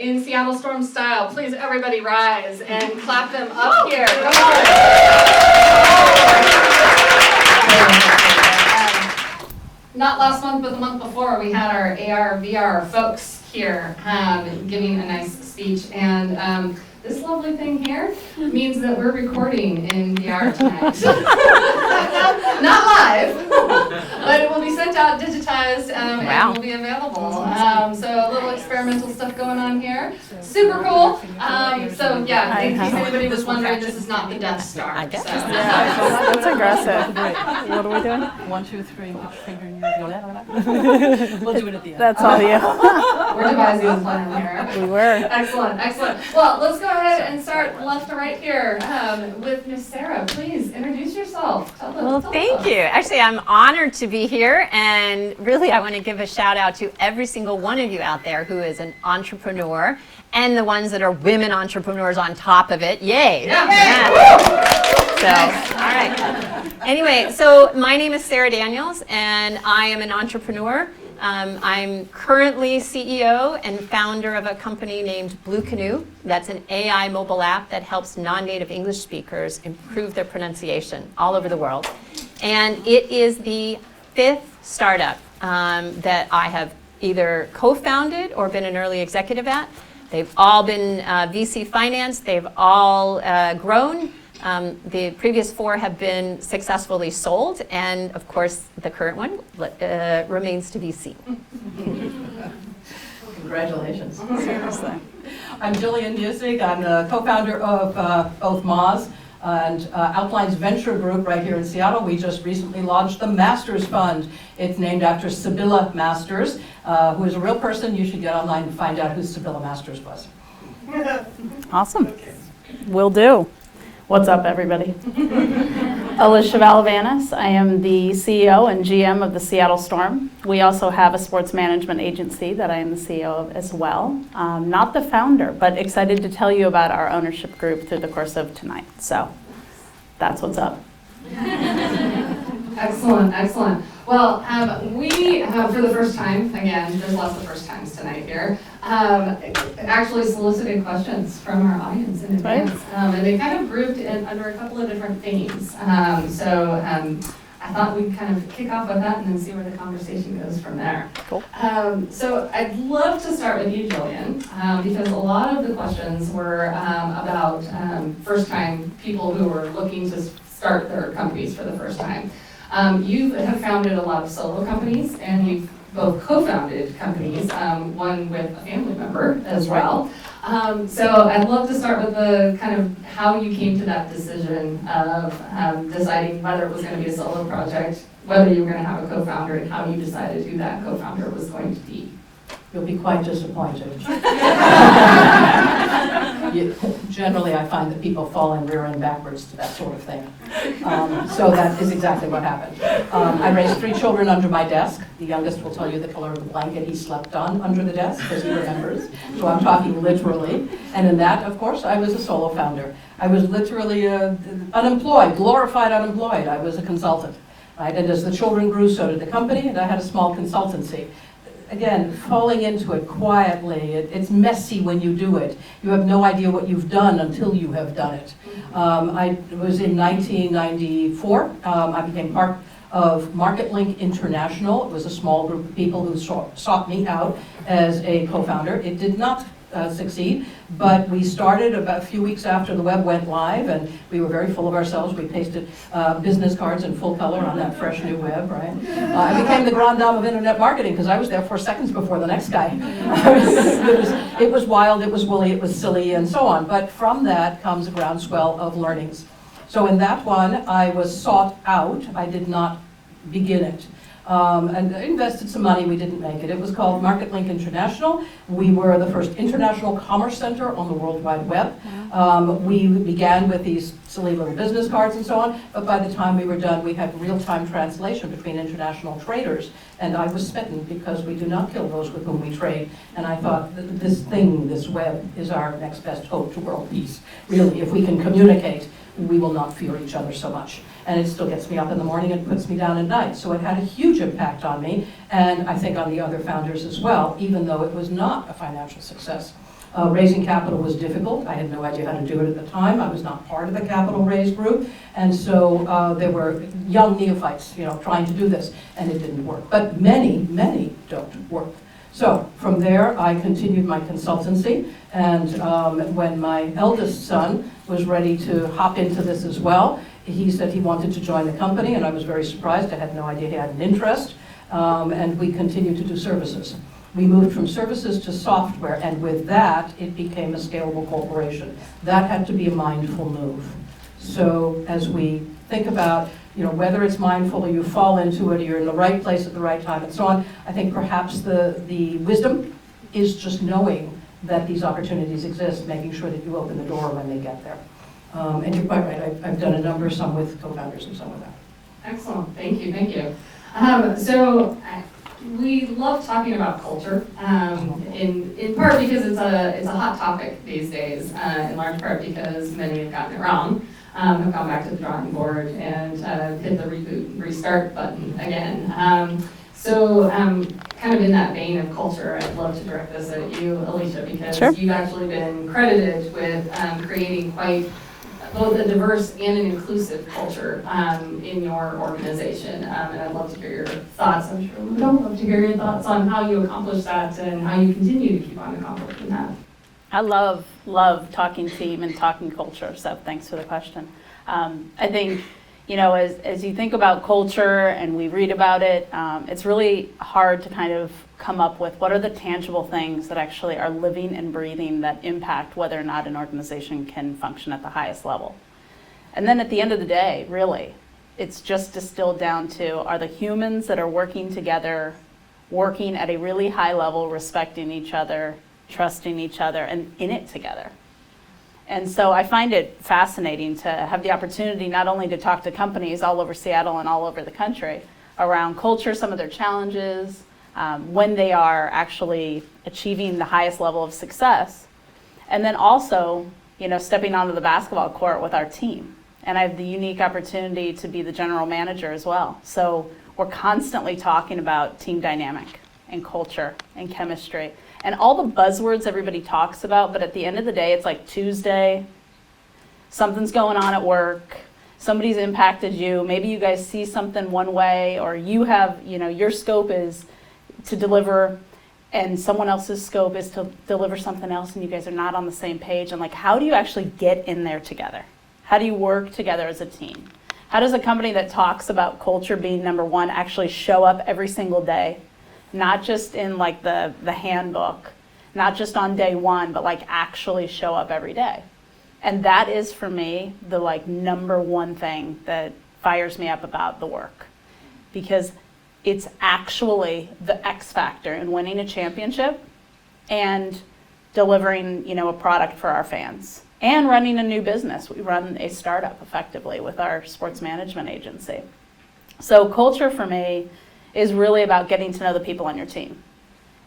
in Seattle Storm style. Please, everybody rise and clap them up here. Come on. Not last month, but the month before, we had our AR, VR folks here giving a nice speech. And this lovely thing here means that we're recording in VR tonight. Not live, but it will be sent out digitized and will be available. So a little experimental stuff going on here. Super cool. So yeah, in case anybody was wondering, this is not the Death Star. I guess. So. Yeah, that's aggressive. What are we doing? 1, 2, 3. Put your finger in your. We'll do it at the end. That's all you. We're devising a plan here. We were. Excellent, excellent. Well, let's go ahead and start left to right here with Miss Sarah. Please introduce yourself. Well, thank you. Actually, I'm honored to be here, and really I want to give a shout out to every single one of you out there who is an entrepreneur, and the ones that are women entrepreneurs on top of it. Yay! Yeah. So, all right. Anyway, so my name is Sarah Daniels, and I am an entrepreneur. I'm currently CEO and founder of a company named Blue Canoe. That's an AI mobile app that helps non-native English speakers improve their pronunciation all over the world. And it is the 5th startup that I have either co-founded or been an early executive at. They've all been VC financed. They've all grown. The previous 4 have been successfully sold, and of course, the current one remains to be seen. Congratulations. Seriously. I'm Gillian Muessig. I'm the co-founder of both Moz and Outlines Venture Group right here in Seattle. We just recently launched the Masters Fund. It's named after Sibylla Masters, who is a real person. You should get online and find out who Sibylla Masters was. Awesome. Will do. What's up, everybody? Alisha Valavanis. I am the CEO and GM of the Seattle Storm. We also have a sports management agency that I am the CEO of as well. Not the founder, but excited to tell you about our ownership group through the course of tonight. So that's what's up. Excellent, excellent. Well, we have, for the first time, again, there's lots of first times tonight here, actually solicited questions from our audience in advance. And they kind of grouped in under a couple of different themes. So I thought we'd kind of kick off with that and then see where the conversation goes from there. Cool. So I'd love to start with you, Gillian, because a lot of the questions were about first-time people who were looking to start their companies for the first time. You have founded a lot of solo companies, and you've both co-founded companies, one with a family member as well. So I'd love to start with the kind of how you came to that decision of deciding whether it was going to be a solo project, whether you were going to have a co-founder, and how you decided who that co-founder was going to be. You'll be quite disappointed. Generally, I find that people fall in rear end backwards to that sort of thing. So that is exactly what happened. I raised 3 children under my desk. The youngest will tell you the color of the blanket he slept on under the desk, because he remembers. So I'm talking literally. And in that, of course, I was a solo founder. I was literally unemployed, glorified unemployed. I was a consultant. Right? And as the children grew, so did the company, and I had a small consultancy. Again, falling into it quietly, it's messy when you do it. You have no idea what you've done until you have done it. I was in 1994. I became part of MarketLink International. It was a small group of people who sought me out as a co-founder. It did not succeed, but we started about a few weeks after the web went live, and we were very full of ourselves. We pasted business cards in full color on that fresh new web, right? I became the grande dame of internet marketing because I was there 4 seconds before the next guy. It was wild, it was woolly, it was silly, and so on. But from that comes a groundswell of learnings. So in that one, I was sought out. I did not begin it. And invested some money. We didn't make it. It was called MarketLink International. We were the first international commerce center on the World Wide Web. We began with these silly little business cards and so on, but by the time we were done, we had real-time translation between international traders, and I was smitten because we do not kill those with whom we trade, and I thought this thing, this web, is our next best hope to world peace. Really, if we can communicate, we will not fear each other so much. And it still gets me up in the morning and puts me down at night. So it had a huge impact on me, and I think on the other founders as well, even though it was not a financial success. Raising capital was difficult. I had no idea how to do it at the time. I was not part of the capital raise group. And so there were young neophytes, trying to do this, and it didn't work. But many don't work. So from there, I continued my consultancy. And when my eldest son was ready to hop into this as well, he said he wanted to join the company, and I was very surprised. I had no idea he had an interest. And we continued to do services. We moved from services to software, and with that, it became a scalable corporation. That had to be a mindful move. So as we think about, whether it's mindful or you fall into it, or you're in the right place at the right time and so on, I think perhaps the wisdom is just knowing that these opportunities exist, making sure that you open the door when they get there. And you're quite right, I've done a number, some with co-founders and some without. Excellent, thank you. So we love talking about culture, in part because it's a hot topic these days, in large part because many have gotten it wrong, have gone back to the drawing board and hit the reboot and restart button again. Kind of in that vein of culture, I'd love to direct this at you, Alisha, because Sure. You've actually been credited with creating quite both a diverse and an inclusive culture in your organization. And I'd love to hear your thoughts. I'm sure we'd all love to hear your thoughts on how you accomplish that and how you continue to keep on accomplishing that. I love talking team and talking culture, so thanks for the question. I think, as you think about culture and we read about it, it's really hard to kind of come up with what are the tangible things that actually are living and breathing that impact whether or not an organization can function at the highest level. And then at the end of the day, really, it's just distilled down to, are the humans that are working together, working at a really high level, respecting each other, trusting each other, and in it together. And so I find it fascinating to have the opportunity not only to talk to companies all over Seattle and all over the country around culture, some of their challenges, when they are actually achieving the highest level of success, and then also, stepping onto the basketball court with our team. And I have the unique opportunity to be the general manager as well. So we're constantly talking about team dynamic and culture and chemistry and all the buzzwords everybody talks about, but at the end of the day, it's like Tuesday, something's going on at work, somebody's impacted you, maybe you guys see something one way, or you have, your scope is to deliver and someone else's scope is to deliver something else and you guys are not on the same page. And how do you actually get in there together? How do you work together as a team? How does a company that talks about culture being number one actually show up every single day? Not just in the handbook, not just on day one, but actually show up every day. And that is for me the number one thing that fires me up about the work, because it's actually the X factor in winning a championship and delivering, a product for our fans and running a new business. We run a startup effectively with our sports management agency. So culture for me is really about getting to know the people on your team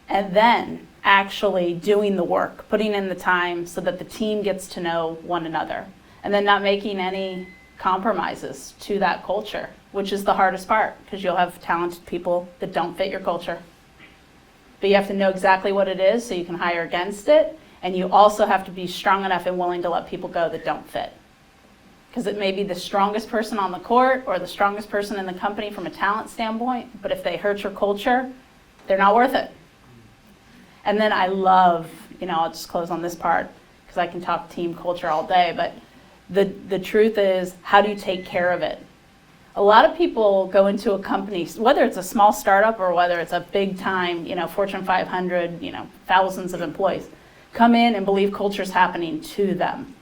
and then actually doing the work, putting in the time so that the team gets to know one another, and then not making any compromises to that culture, which is the hardest part, because you'll have talented people that don't fit your culture. But you have to know exactly what it is so you can hire against it, and you also have to be strong enough and willing to let people go that don't fit. Because it may be the strongest person on the court or the strongest person in the company from a talent standpoint, but if they hurt your culture, they're not worth it. And then I love, I'll just close on this part because I can talk team culture all day, but the truth is, how do you take care of it? A lot of people go into a company, whether it's a small startup or whether it's a big time, Fortune 500, thousands of employees, come in and believe culture's happening to them.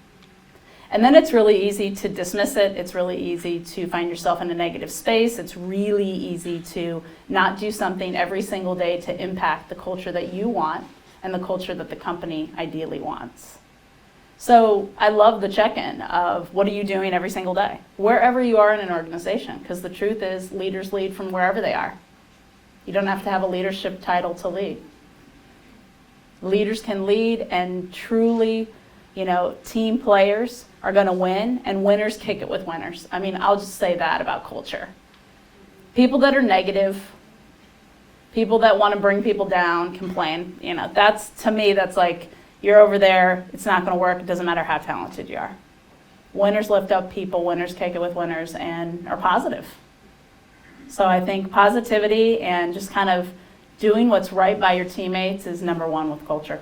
And then it's really easy to dismiss it. It's really easy to find yourself in a negative space. It's really easy to not do something every single day to impact the culture that you want and the culture that the company ideally wants. So I love the check-in of what are you doing every single day, wherever you are in an organization, because the truth is leaders lead from wherever they are. You don't have to have a leadership title to lead. Leaders can lead, and truly, team players are going to win, and winners kick it with winners. I mean, I'll just say that about culture. People that are negative, people that want to bring people down, complain, to me, that's you're over there, it's not going to work, it doesn't matter how talented you are. Winners lift up people, winners take it with winners, and are positive. So I think positivity and just kind of doing what's right by your teammates is number one with culture.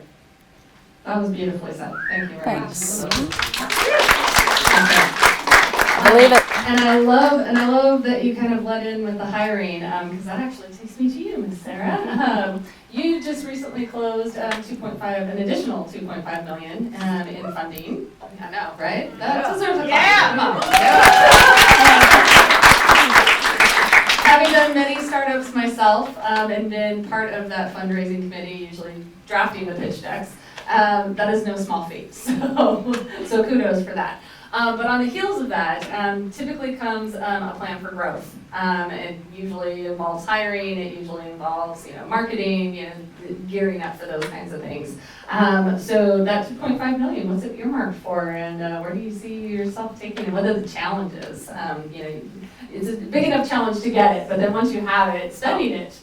That was beautifully said. Thank you very Thanks. much. Believe it. And I love that you kind of led in with the hiring, because that actually takes me to you, Ms. Sarah. You just recently closed an additional 2.5 million in funding. I know, right? That deserves a clap. Having done many startups myself, and been part of that fundraising committee, usually drafting the pitch decks, that is no small feat. So kudos for that. But on the heels of that, typically comes a plan for growth. It usually involves hiring. It usually involves, marketing, gearing up for those kinds of things. So that 2.5 million, what's it earmarked for, and where do you see yourself taking it? What are the challenges? It's a big enough challenge to get it, but then once you have it, spending it,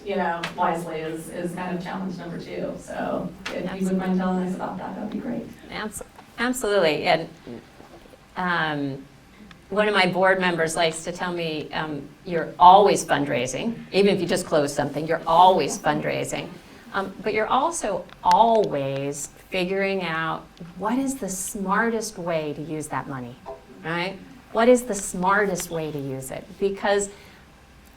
wisely is kind of challenge number 2. So if you wouldn't mind telling us about that, that'd be great. Absolutely. And one of my board members likes to tell me, you're always fundraising. Even if you just close something, you're always fundraising. But you're also always figuring out what is the smartest way to use that money, right? What is the smartest way to use it? Because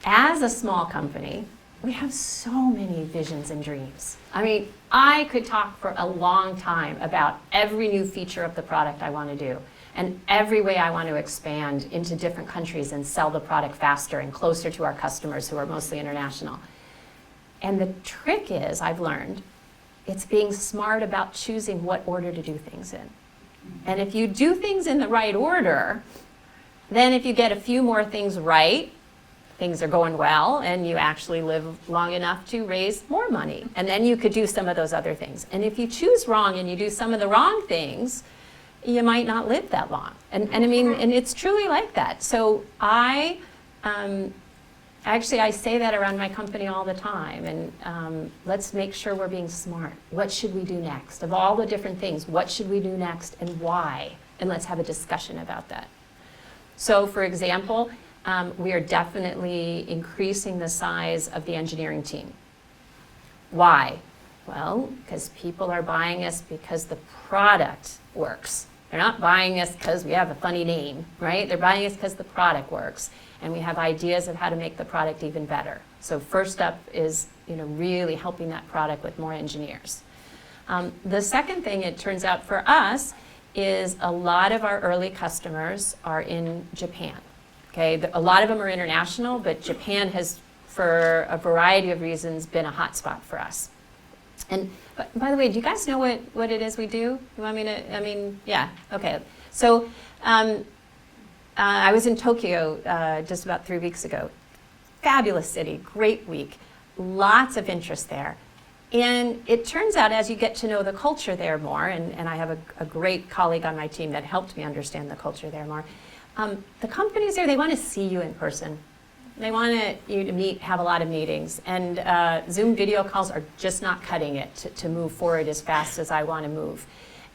as a small company, we have so many visions and dreams. I mean, I could talk for a long time about every new feature of the product I want to do, and every way I want to expand into different countries and sell the product faster and closer to our customers who are mostly international. And the trick is, I've learned, it's being smart about choosing what order to do things in. And if you do things in the right order, then if you get a few more things right, things are going well, and you actually live long enough to raise more money. And then you could do some of those other things. And if you choose wrong and you do some of the wrong things, you might not live that long. And I mean, and it's truly like that. So I say that around my company all the time. And let's make sure we're being smart. What should we do next? Of all the different things, what should we do next and why? And let's have a discussion about that. So for example, we are definitely increasing the size of the engineering team. Why? Well, because people are buying us because the product works. They're not buying us because we have a funny name, right? They're buying us because the product works, and we have ideas of how to make the product even better. So first up is, really helping that product with more engineers. The second thing, it turns out for us, is a lot of our early customers are in Japan. Okay, a lot of them are international, but Japan has, for a variety of reasons, been a hot spot for us. And by the way, do you guys know what it is we do? You want me to, yeah, okay. So I was in Tokyo just about 3 weeks ago. Fabulous city, great week, lots of interest there. And it turns out as you get to know the culture there more, and I have a great colleague on my team that helped me understand the culture there more, the companies there, they want to see you in person. They want you to meet, have a lot of meetings, and Zoom video calls are just not cutting it to move forward as fast as I want to move.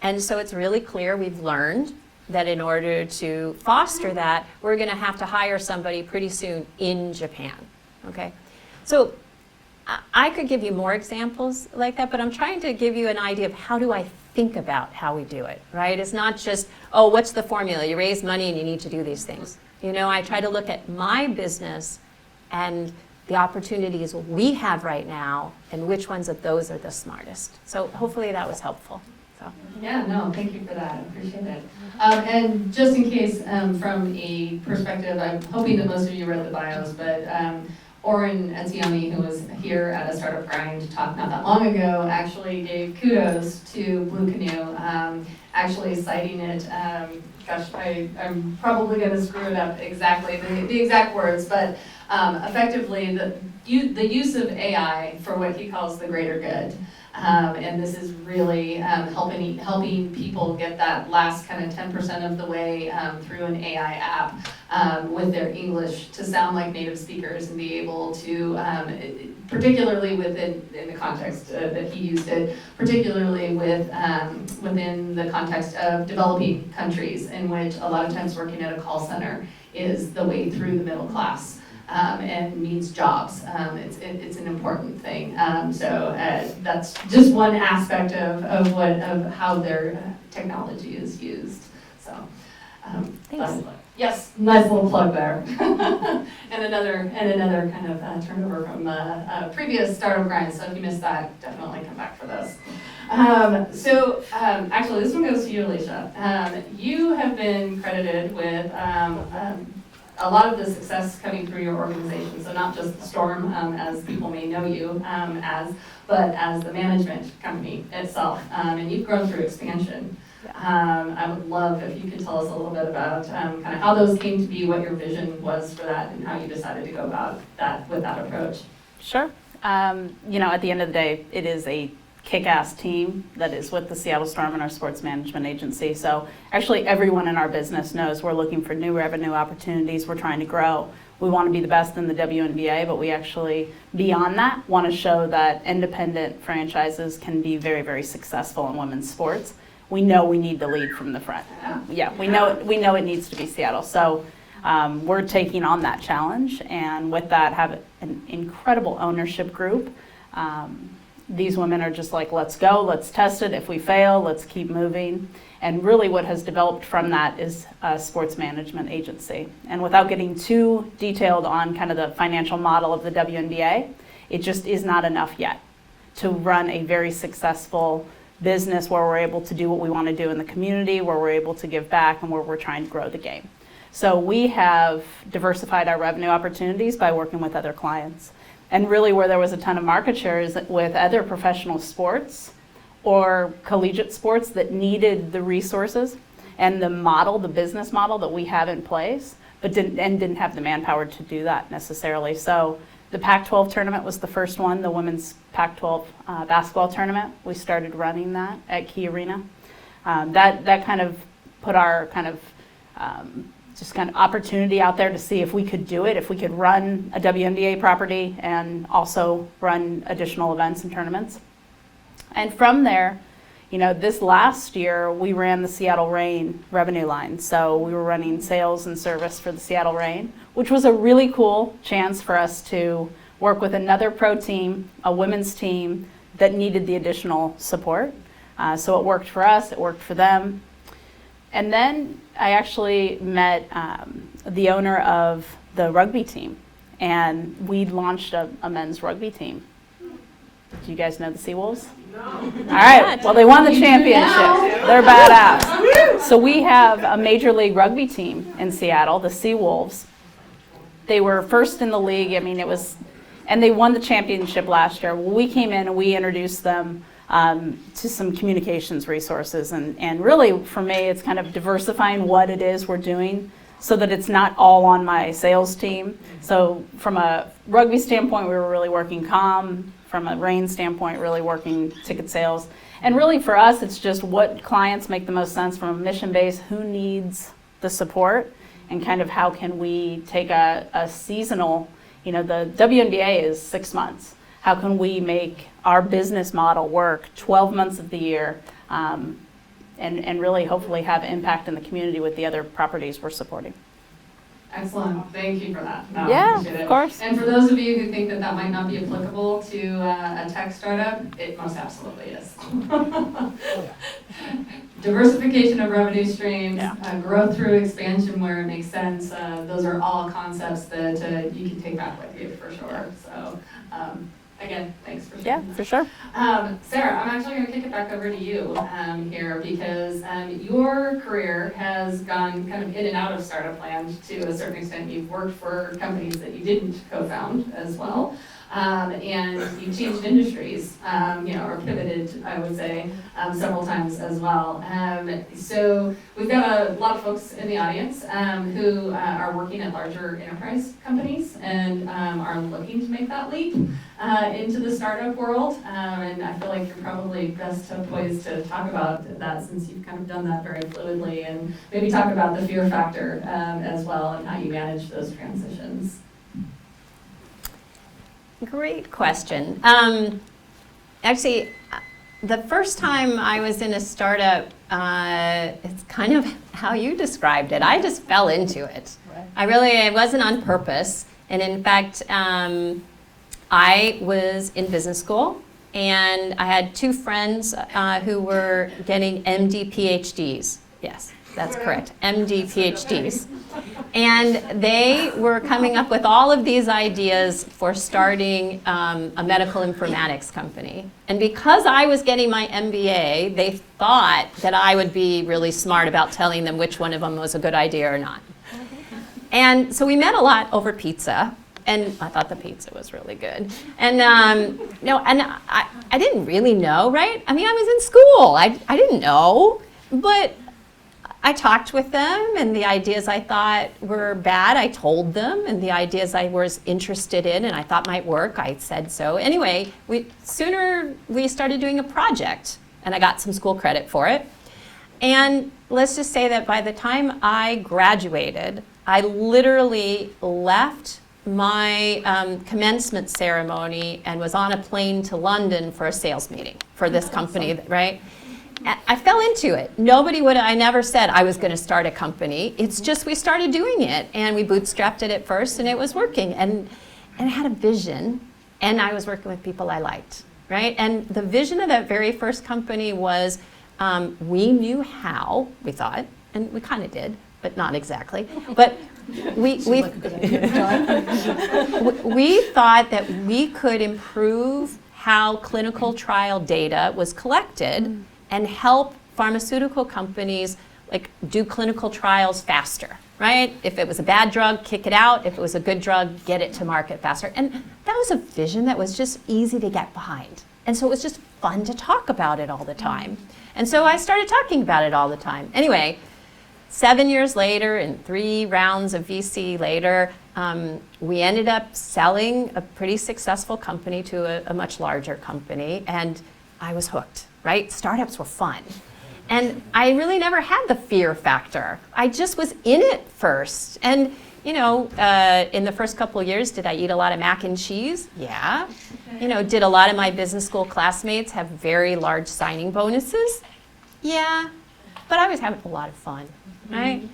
And so it's really clear we've learned that in order to foster that, we're going to have to hire somebody pretty soon in Japan, okay? So I could give you more examples like that, but I'm trying to give you an idea of how do I think about how we do it, right? It's not just, oh, what's the formula? You raise money and you need to do these things. I try to look at my business and the opportunities we have right now and which ones of those are the smartest. So hopefully that was helpful. So. Yeah, no, thank you for that. I appreciate it. And just in case, from a perspective, I'm hoping that most of you read the bios, but Oren Etzioni, who was here at a Startup Grind talk not that long ago, actually gave kudos to Blue Canoe, actually citing it. Gosh, I'm probably going to screw it up exactly, the exact words, but effectively the use of AI for what he calls the greater good. And this is really helping people get that last kind of 10% of the way through an AI app with their English to sound like native speakers and be able to, particularly in the context that he used it, particularly within the context of developing countries, in which a lot of times working at a call center is the way through the middle class. And needs jobs. It's an important thing. So that's just one aspect of how their technology is used. So Thanks. yes, nice little plug there. and another kind of turnover from previous Startup Grind. So if you missed that, definitely come back for those. Actually, this one goes to you, Alisha. You have been credited with a lot of the success coming through your organization, so not just the Storm, as people may know you but as the management company itself, and you've grown through expansion. I would love if you could tell us a little bit about kind of how those came to be, what your vision was for that, and how you decided to go about that with that approach. Sure. At the end of the day, it is a kick-ass team that is with the Seattle Storm and our sports management agency. So actually everyone in our business knows we're looking for new revenue opportunities. We're trying to grow. We want to be the best in the WNBA, but we actually, beyond that, want to show that independent franchises can be very, very successful in women's sports. We know we need to lead from the front. Yeah, we know it needs to be Seattle. So we're taking on that challenge, and with that have an incredible ownership group. These women are just like, let's go, let's test it. If we fail, let's keep moving. And really what has developed from that is a sports management agency. And without getting too detailed on kind of the financial model of the WNBA, it just is not enough yet to run a very successful business where we're able to do what we want to do in the community, where we're able to give back, and where we're trying to grow the game. So we have diversified our revenue opportunities by working with other clients. And really where there was a ton of market share is with other professional sports or collegiate sports that needed the resources and the business model that we have in place, but didn't have the manpower to do that necessarily. So the Pac-12 tournament was the first one, the women's Pac-12 basketball tournament. We started running that at Key Arena. That kind of put our kind of opportunity out there to see if we could do it, if we could run a WNBA property and also run additional events and tournaments. And from there, this last year we ran the Seattle Reign revenue line. So we were running sales and service for the Seattle Reign, which was a really cool chance for us to work with another pro team, a women's team that needed the additional support. So it worked for us, it worked for them. And then I actually met the owner of the rugby team, and we launched a men's rugby team. Do you guys know the Seawolves? No. All right, well, they won the championship. They're badass. So we have a Major League Rugby team in Seattle, the Seawolves. They were first in the league. And they won the championship last year. Well, we came in and we introduced them to some communications resources. And really, for me, it's kind of diversifying what it is we're doing so that it's not all on my sales team. So from a rugby standpoint, we were really working comm. From a Reign standpoint, really working ticket sales. And really for us, it's just what clients make the most sense from a mission base, who needs the support, and kind of how can we take a seasonal, the WNBA is 6 months. How can we make our business model work 12 months of the year and really hopefully have impact in the community with the other properties we're supporting. Excellent. Thank you for that. No, yeah, of course. And for those of you who think that might not be applicable to a tech startup, it most absolutely is. Diversification of revenue streams, growth through expansion where it makes sense. Those are all concepts that you can take back with you for sure. So again, thanks for sharing. Yeah, for sure. Sarah, I'm actually going to kick it back over to you here because your career has gone kind of in and out of startup land to a certain extent. You've worked for companies that you didn't co-found as well. and you changed industries, or pivoted, I would say, several times as well. So we've got a lot of folks in the audience who are working at larger enterprise companies and are looking to make that leap into the startup world. And I feel like you're probably best poised to talk about that, since you've kind of done that very fluidly, and maybe talk about the fear factor as well and how you manage those transitions. Great question. Actually, the first time I was in a startup, it's kind of how you described it. I just fell into it. Right. It wasn't on purpose. And in fact, I was in business school, and I had two friends who were getting MD PhDs. Yes, that's correct, MD PhDs. And they were coming up with all of these ideas for starting a medical informatics company. And because I was getting my MBA, they thought that I would be really smart about telling them which one of them was a good idea or not. And so we met a lot over pizza, and I thought the pizza was really good. And I didn't really know, right? I mean, I was in school. I didn't know, but I talked with them, and the ideas I thought were bad, I told them, and the ideas I was interested in and I thought might work, I said so. Anyway, sooner we started doing a project, and I got some school credit for it. And let's just say that by the time I graduated, I literally left my commencement ceremony and was on a plane to London for a sales meeting for this company, right? I fell into it. I never said I was going to start a company. It's just we started doing it, and we bootstrapped it at first, and it was working. And I had a vision, and I was working with people I liked, right? And the vision of that very first company was we knew how, we thought, and we kind of did, but not exactly. But we thought that we could improve how clinical trial data was collected and help pharmaceutical companies do clinical trials faster, right? If it was a bad drug, kick it out. If it was a good drug, get it to market faster. And that was a vision that was just easy to get behind. And so it was just fun to talk about it all the time. And so I started talking about it all the time. Anyway, 7 years later and 3 rounds of VC later, we ended up selling a pretty successful company to a much larger company, and I was hooked, right? Startups were fun. And I really never had the fear factor. I just was in it first. And, in the first couple of years, did I eat a lot of mac and cheese? Yeah. Did a lot of my business school classmates have very large signing bonuses? Yeah. But I was having a lot of fun, right?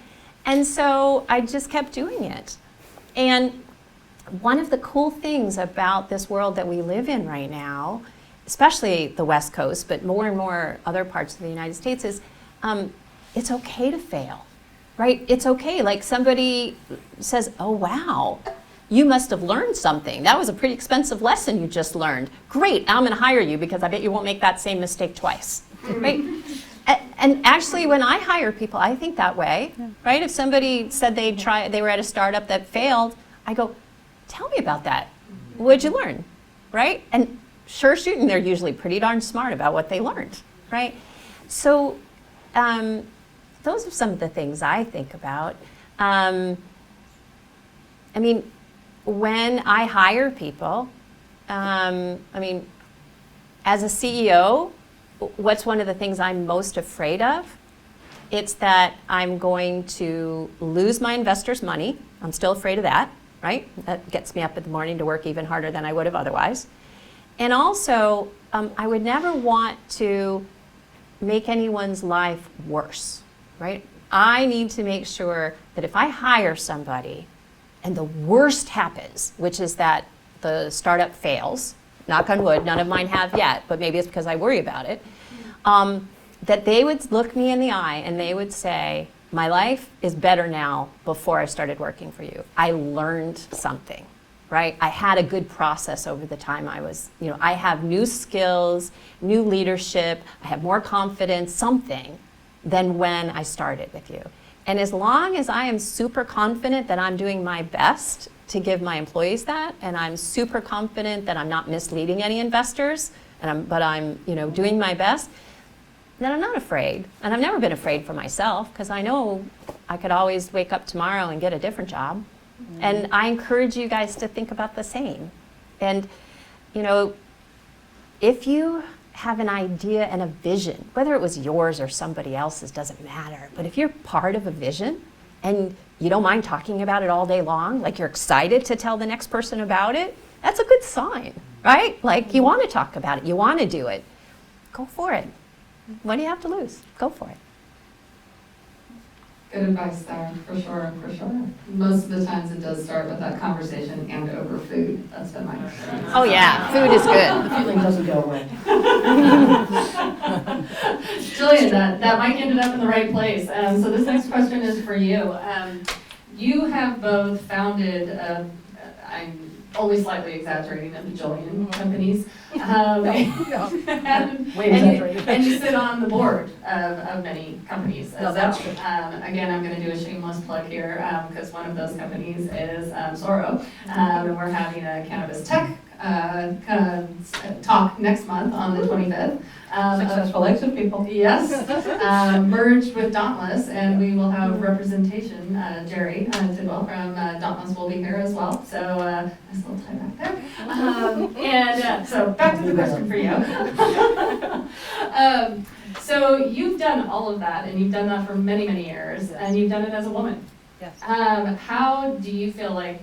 And so I just kept doing it. And one of the cool things about this world that we live in right now, especially the West Coast, but more and more other parts of the United States, is it's okay to fail, right? It's okay. Like somebody says, oh, wow, you must have learned something. That was a pretty expensive lesson you just learned. Great, I'm going to hire you because I bet you won't make that same mistake twice, right? And actually, when I hire people, I think that way, right? If somebody said they were at a startup that failed, I go, tell me about that. What'd you learn, right? And sure shooting, they're usually pretty darn smart about what they learned, right? So those are some of the things I think about. I mean, when I hire people, as a CEO, what's one of the things I'm most afraid of? It's that I'm going to lose my investors' money. I'm still afraid of that, right? That gets me up in the morning to work even harder than I would have otherwise. And also, I would never want to make anyone's life worse, right? I need to make sure that if I hire somebody and the worst happens, which is that the startup fails, knock on wood, none of mine have yet, but maybe it's because I worry about it, that they would look me in the eye and they would say, my life is better now before I started working for you. I learned something, right? I had a good process over the time I was, I have new skills, new leadership, I have more confidence, something than when I started with you. And as long as I am super confident that I'm doing my best to give my employees that, and I'm super confident that I'm not misleading any investors, but I'm doing my best, then I'm not afraid. And I've never been afraid for myself, because I know I could always wake up tomorrow and get a different job. Mm-hmm. And I encourage you guys to think about the same. And if you have an idea and a vision, whether it was yours or somebody else's, doesn't matter. But if you're part of a vision and you don't mind talking about it all day long, like you're excited to tell the next person about it, that's a good sign, right? Like you want to talk about it, you want to do it. Go for it. What do you have to lose? Go for it. Good advice there, for sure, for sure. Most of the times it does start with that conversation and over food. That's been my experience. Oh yeah, food is good. The feeling doesn't go away. Gillian, that mic ended up in the right place. So this next question is for you. You have both founded, I'm only slightly exaggerating, a bajillion companies. And you sit on the board of many companies. No, that's true. Again, I'm going to do a shameless plug here because one of those companies is soared. And we're having a cannabis tech talk next month on the 25th. Successful exit people. Yes, merged with Dauntless, and we will have representation. Jerry Tidwell from Dauntless will be here as well. So nice little tie back there. So back to the question for you. So you've done all of that, and you've done that for many, many years, and you've done it as a woman. Yes. How do you feel like,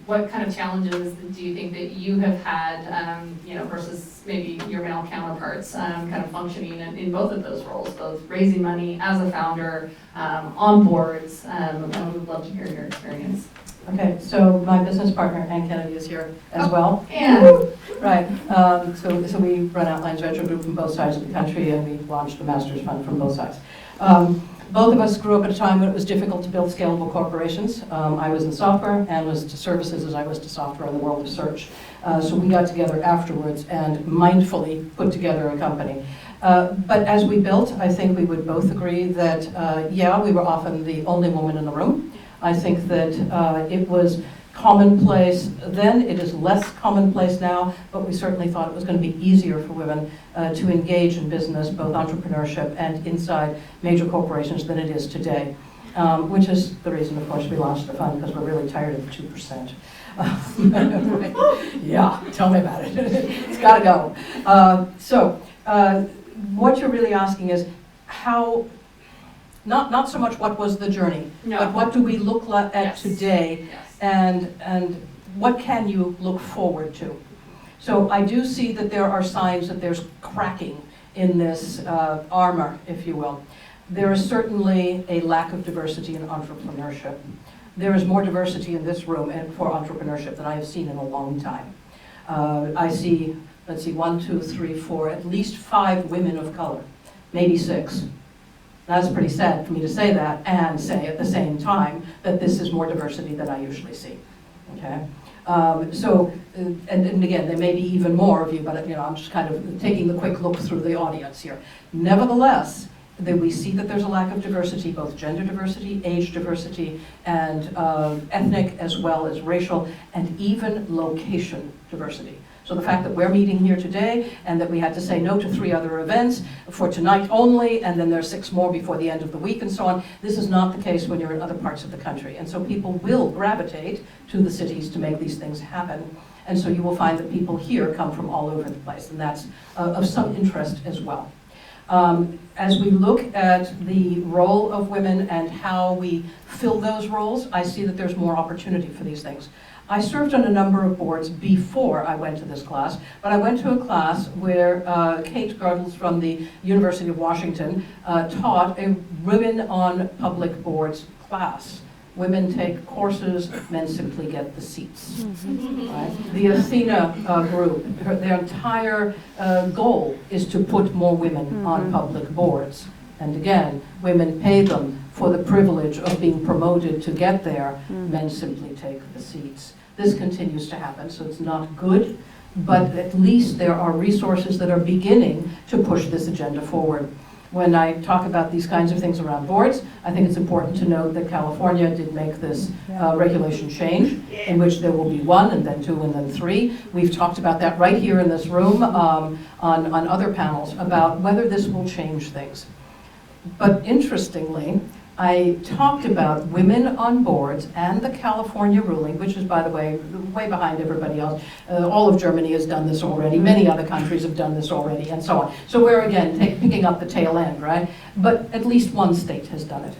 what kind of challenges do you think that you have had, versus maybe your male counterparts, kind of functioning in both of those roles, both raising money as a founder, on boards? I would love to hear your experience. Okay, so my business partner, Ann Kennedy, is here as well. And Right. So we run Outlines Venture Group from both sides of the country, and we launched the Masters Fund from both sides. Both of us grew up at a time when it was difficult to build scalable corporations. I was in software, and was to services as I was to software in the world of search. So we got together afterwards and mindfully put together a company. But as we built, I think we would both agree that, we were often the only woman in the room. I think that it was commonplace then, it is less commonplace now, but we certainly thought it was going to be easier for women to engage in business, both entrepreneurship and inside major corporations than it is today, which is the reason, of course, we launched the fund, because we're really tired of the 2%. Yeah, tell me about it. It's got to go. So what you're really asking is how, not so much what was the journey, but what do we look at today, and what can you look forward to? So I do see that there are signs that there's cracking in this armor, if you will. There is certainly a lack of diversity in entrepreneurship. There is more diversity in this room and for entrepreneurship than I have seen in a long time. I see, let's see, 1, 2, 3, 4, at least 5 women of color, maybe 6. That's pretty sad for me to say that and say at the same time that this is more diversity than I usually see. Okay, and again, there may be even more of you, but I'm just kind of taking the quick look through the audience here. Nevertheless, we see that there's a lack of diversity, both gender diversity, age diversity, and ethnic as well as racial, and even location diversity. So the fact that we're meeting here today and that we had to say no to 3 other events for tonight only, and then there's 6 more before the end of the week and so on, this is not the case when you're in other parts of the country. And so people will gravitate to the cities to make these things happen. And so you will find that people here come from all over the place, and that's of some interest as well. As we look at the role of women and how we fill those roles, I see that there's more opportunity for these things. I served on a number of boards before I went to this class, but I went to a class where Kate Gardles from the University of Washington taught a Women on Public Boards class. Women take courses, men simply get the seats. Right? The Athena group, their entire goal is to put more women on public boards. And again, women pay them for the privilege of being promoted to get there. Men simply take the seats. This continues to happen, so it's not good, but at least there are resources that are beginning to push this agenda forward. When I talk about these kinds of things around boards, I think it's important to note that California did make this regulation change, in which there will be 1 and then 2 and then 3. We've talked about that right here in this room on other panels about whether this will change things. But interestingly, I talked about women on boards and the California ruling, which is, by the way behind everybody else. All of Germany has done this already. Many other countries have done this already, and so on. So we're, again, picking up the tail end, right? But at least one state has done it.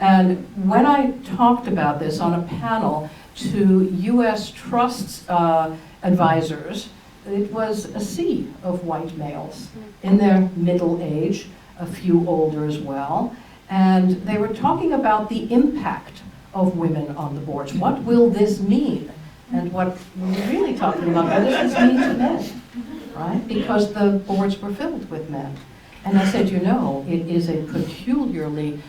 And when I talked about this on a panel to U.S. trusts advisors, it was a sea of white males in their middle age, a few older as well. And they were talking about the impact of women on the boards. What will this mean? And what we're really talking about, what does this mean to men? Right? Because the boards were filled with men. And I said, you know, it is a peculiarly,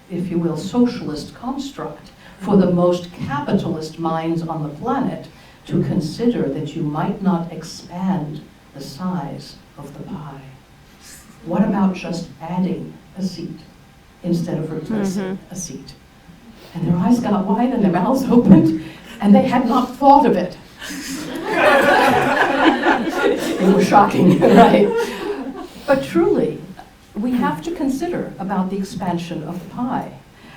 if you will, socialist construct for the most capitalist minds on the planet to consider that you might not expand the size of the pie. What about just adding a seat instead of replacing a seat? And their eyes got wide and their mouths opened, and they had not thought of it. It was shocking, right? But truly, we have to consider about the expansion of the pie.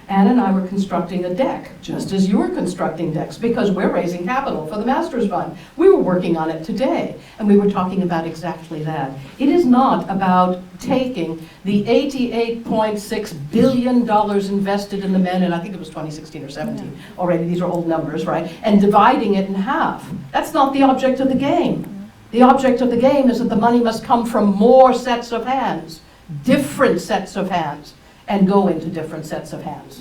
Anne and I were constructing a deck, just as you were constructing decks, because we're raising capital for the Masters Fund. We were working on it today, and we were talking about exactly that. It is not about taking the $88.6 billion invested in the men, and I think it was 2016 or 17 already, these are old numbers, right, and dividing it in half. That's not the object of the game. The object of the game is that the money must come from more sets of hands, different sets of hands, and go into different sets of hands,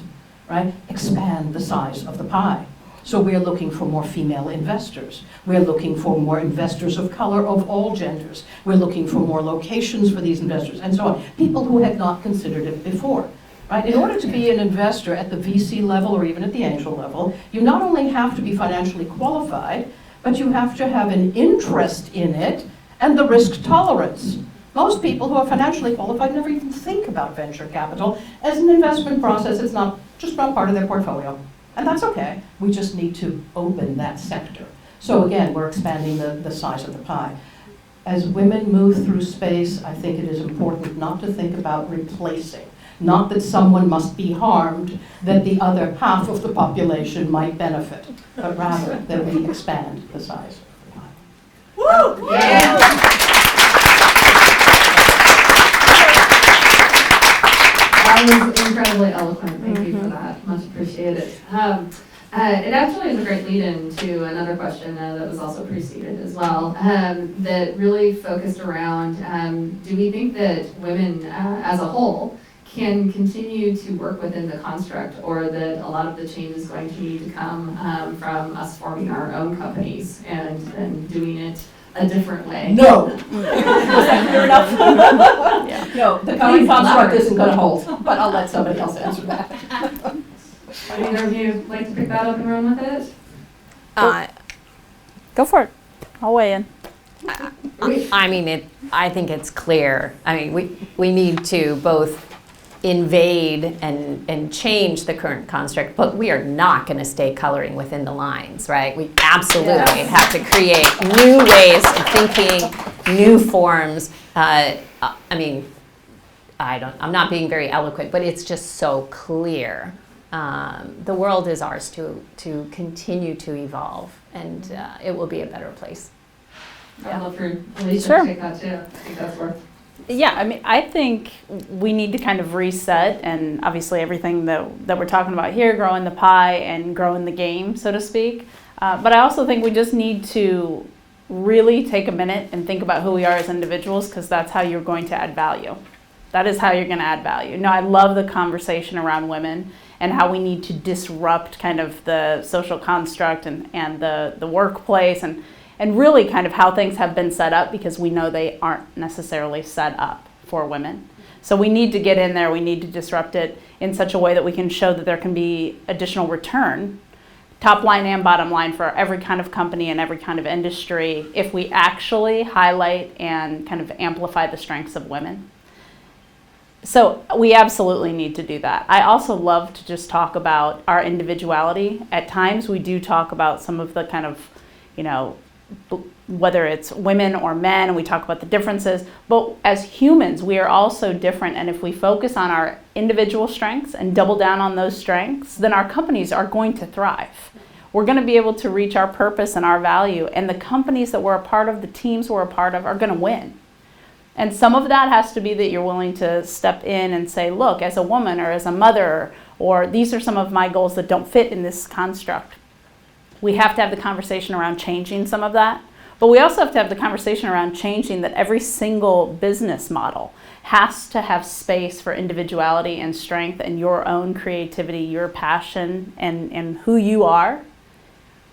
right? Expand the size of the pie. So we're looking for more female investors. We're looking for more investors of color of all genders. We're looking for more locations for these investors, and so on. People who had not considered it before, right? In order to be an investor at the VC level or even at the angel level, you not only have to be financially qualified, but you have to have an interest in it and the risk tolerance. Most people who are financially qualified never even think about venture capital as an investment process. It's not just not part of their portfolio. And that's okay. We just need to open that sector. So again, we're expanding the size of the pie. As women move through space, I think it is important not to think about replacing. Not that someone must be harmed, that the other half of the population might benefit, but rather that we expand the size of the pie. Woo! Yeah! That was incredibly eloquent. Thank you for that. Much appreciated. It actually is a great lead-in to another question that was also preceded as well, that really focused around, do we think that women as a whole can continue to work within the construct, or that a lot of the change is going to need to come from us forming our own companies and doing it a different way? No. Was that clear enough? Yeah. No, the current construct isn't going to hold, but I'll let somebody else answer that. Would either of you like to pick that up and run with it? Go for it. I'll weigh in. I mean, I think it's clear. I mean, we need to both invade and change the current construct, but we are not going to stay coloring within the lines, right? We absolutely have to create new ways of thinking, new forms. I mean, I'm not being very eloquent, but it's just so clear. The world is ours to continue to evolve, and it will be a better place. I'd love for Alisha to take that too. I think that's worth. Yeah, I mean, I think we need to kind of reset, and obviously everything that we're talking about here, growing the pie and growing the game, so to speak. But I also think we just need to really take a minute and think about who we are as individuals, because that's how you're going to add value. That is how you're going to add value. No, I love the conversation around women and how we need to disrupt kind of the social construct and the workplace and really kind of how things have been set up, because we know they aren't necessarily set up for women. So we need to get in there, we need to disrupt it in such a way that we can show that there can be additional return, top line and bottom line, for every kind of company and every kind of industry, if we actually highlight and kind of amplify the strengths of women. So we absolutely need to do that. I also love to just talk about our individuality. At times we do talk about some of the kind of, whether it's women or men, and we talk about the differences, but as humans, we are also different. And if we focus on our individual strengths and double down on those strengths, then our companies are going to thrive. We're going to be able to reach our purpose and our value, and the companies that we're a part of, the teams we're a part of, are going to win. And some of that has to be that you're willing to step in and say, look, as a woman or as a mother, or these are some of my goals that don't fit in this construct. We have to have the conversation around changing some of that. But we also have to have the conversation around changing that every single business model has to have space for individuality and strength and your own creativity, your passion, and who you are.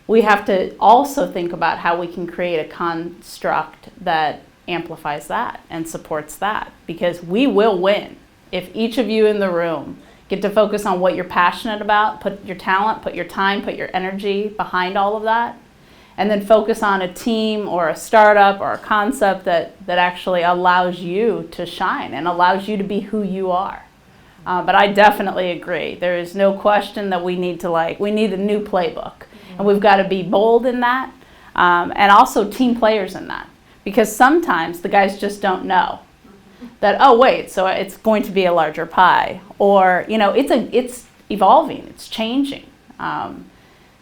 We have to also think about how we can create a construct that amplifies that and supports that, because we will win if each of you in the room get to focus on what you're passionate about, put your talent, put your time, put your energy behind all of that, and then focus on a team or a startup or a concept that actually allows you to shine and allows you to be who you are. But I definitely agree. There is no question that we need a new playbook. And we've got to be bold in that, and also team players in that. Because sometimes the guys just don't know that, oh wait, so it's going to be a larger pie, or it's evolving, it's changing.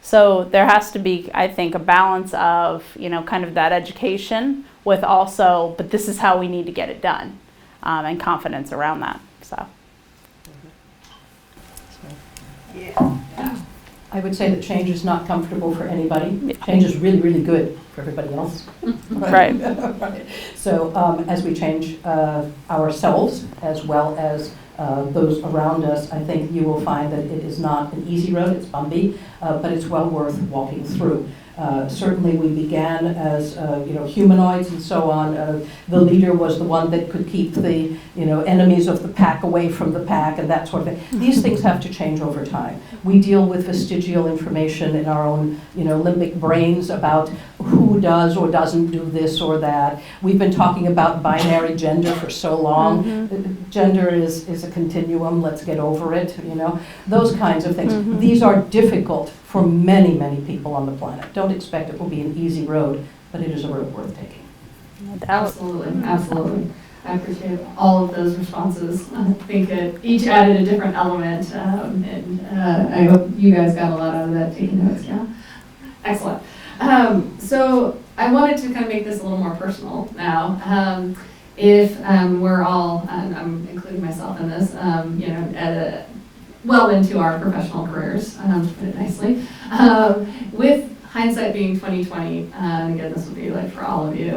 So there has to be, I think, a balance of kind of that education with also, but this is how we need to get it done, and confidence around that. So. Yeah. I would say that change is not comfortable for anybody. Change is really, really good for everybody else. Right. Right. So as we change ourselves as well as those around us, I think you will find that it is not an easy road, it's bumpy, but it's well worth walking through. Certainly we began as humanoids and so on. The leader was the one that could keep the enemies of the pack away from the pack and that sort of thing. These things have to change over time. We deal with vestigial information in our own limbic brains about who does or doesn't do this or that. We've been talking about binary gender for so long. Mm-hmm. Gender is a continuum, let's get over it, those kinds of things. Mm-hmm. These are difficult for many, many people on the planet. Don't expect it will be an easy road, but it is a road worth taking. Absolutely, absolutely. I appreciate all of those responses. I think it each added a different element, and I hope you guys got a lot out of that, taking notes, yeah? Excellent. So I wanted to kind of make this a little more personal now. If we're all, and I'm including myself in this, well into our professional careers, to put it nicely. With hindsight being 20/20, and again, this would be like for all of you,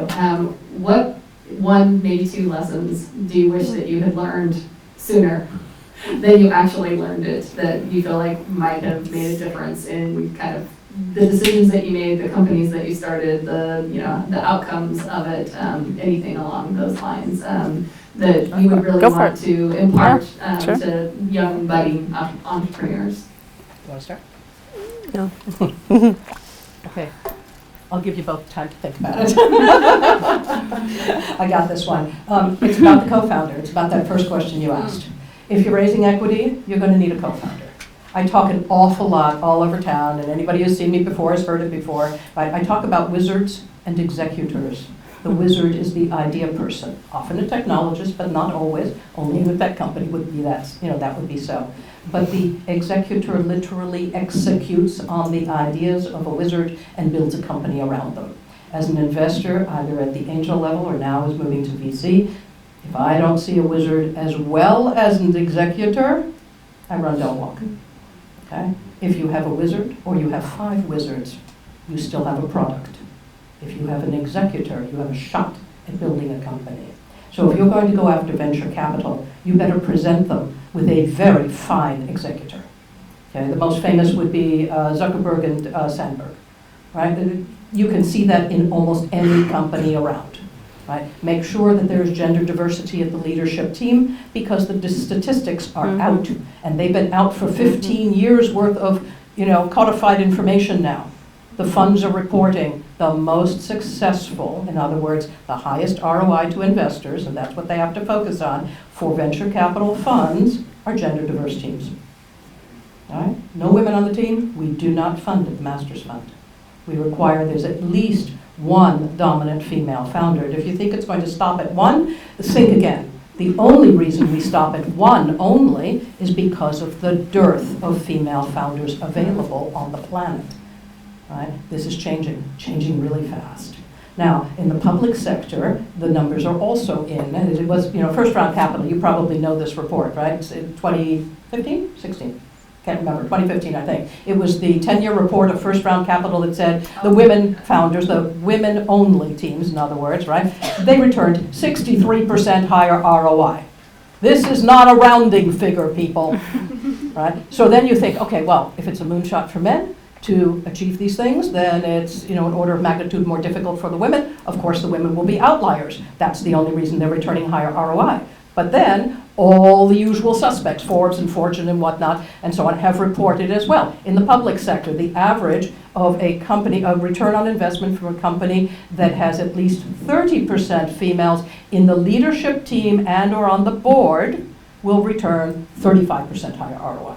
what one, maybe two lessons do you wish that you had learned sooner than you actually learned it, that you feel like might have made a difference in kind of the decisions that you made, the companies that you started, the outcomes of it, anything along those lines, that you would really want to impart sure. to young budding entrepreneurs? You want to start? No. Okay. I'll give you both time to think about it. I got this one. It's about the co-founder. It's about that first question you asked. If you're raising equity, you're going to need a co-founder. I talk an awful lot all over town, and anybody who's seen me before has heard it before. I talk about wizards and executors. The wizard is the idea person, often a technologist, but not always. Only with that company would be that would be so. But the executor literally executes on the ideas of a wizard and builds a company around them. As an investor, either at the angel level or now is moving to VC, if I don't see a wizard as well as an executor, I run, don't walk. Okay? If you have a wizard or you have 5 wizards, you still have a product. If you have an executor, you have a shot at building a company. So if you're going to go after venture capital, you better present them with a very fine executor. Okay? The most famous would be Zuckerberg and Sandberg. Right? You can see that in almost any company around. Right? Make sure that there's gender diversity at the leadership team, because the statistics are out, and they've been out for 15 years worth of codified information now. The funds are reporting the most successful, in other words, the highest ROI to investors, and that's what they have to focus on, for venture capital funds are gender diverse teams. All right? No women on the team, we do not fund at the Masters Fund. We require there's at least one dominant female founder. And if you think it's going to stop at one, think again. The only reason we stop at one only is because of the dearth of female founders available on the planet. Right? This is changing really fast. Now, in the public sector, the numbers are also in. And it was, first round capital, you probably know this report, right? It's in 2015, 16. Can't remember, 2015, I think. It was the 10-year report of first round capital that said the women founders, the women-only teams, in other words, right? They returned 63% higher ROI. This is not a rounding figure, people, right? So then you think, okay, well, if it's a moonshot for men to achieve these things, then it's, an order of magnitude more difficult for the women. Of course, the women will be outliers. That's the only reason they're returning higher ROI. But then all the usual suspects, Forbes and Fortune and whatnot, and so on, have reported as well. In the public sector, the average of a company, a return on investment from a company that has at least 30% females in the leadership team and or on the board will return 35% higher ROI.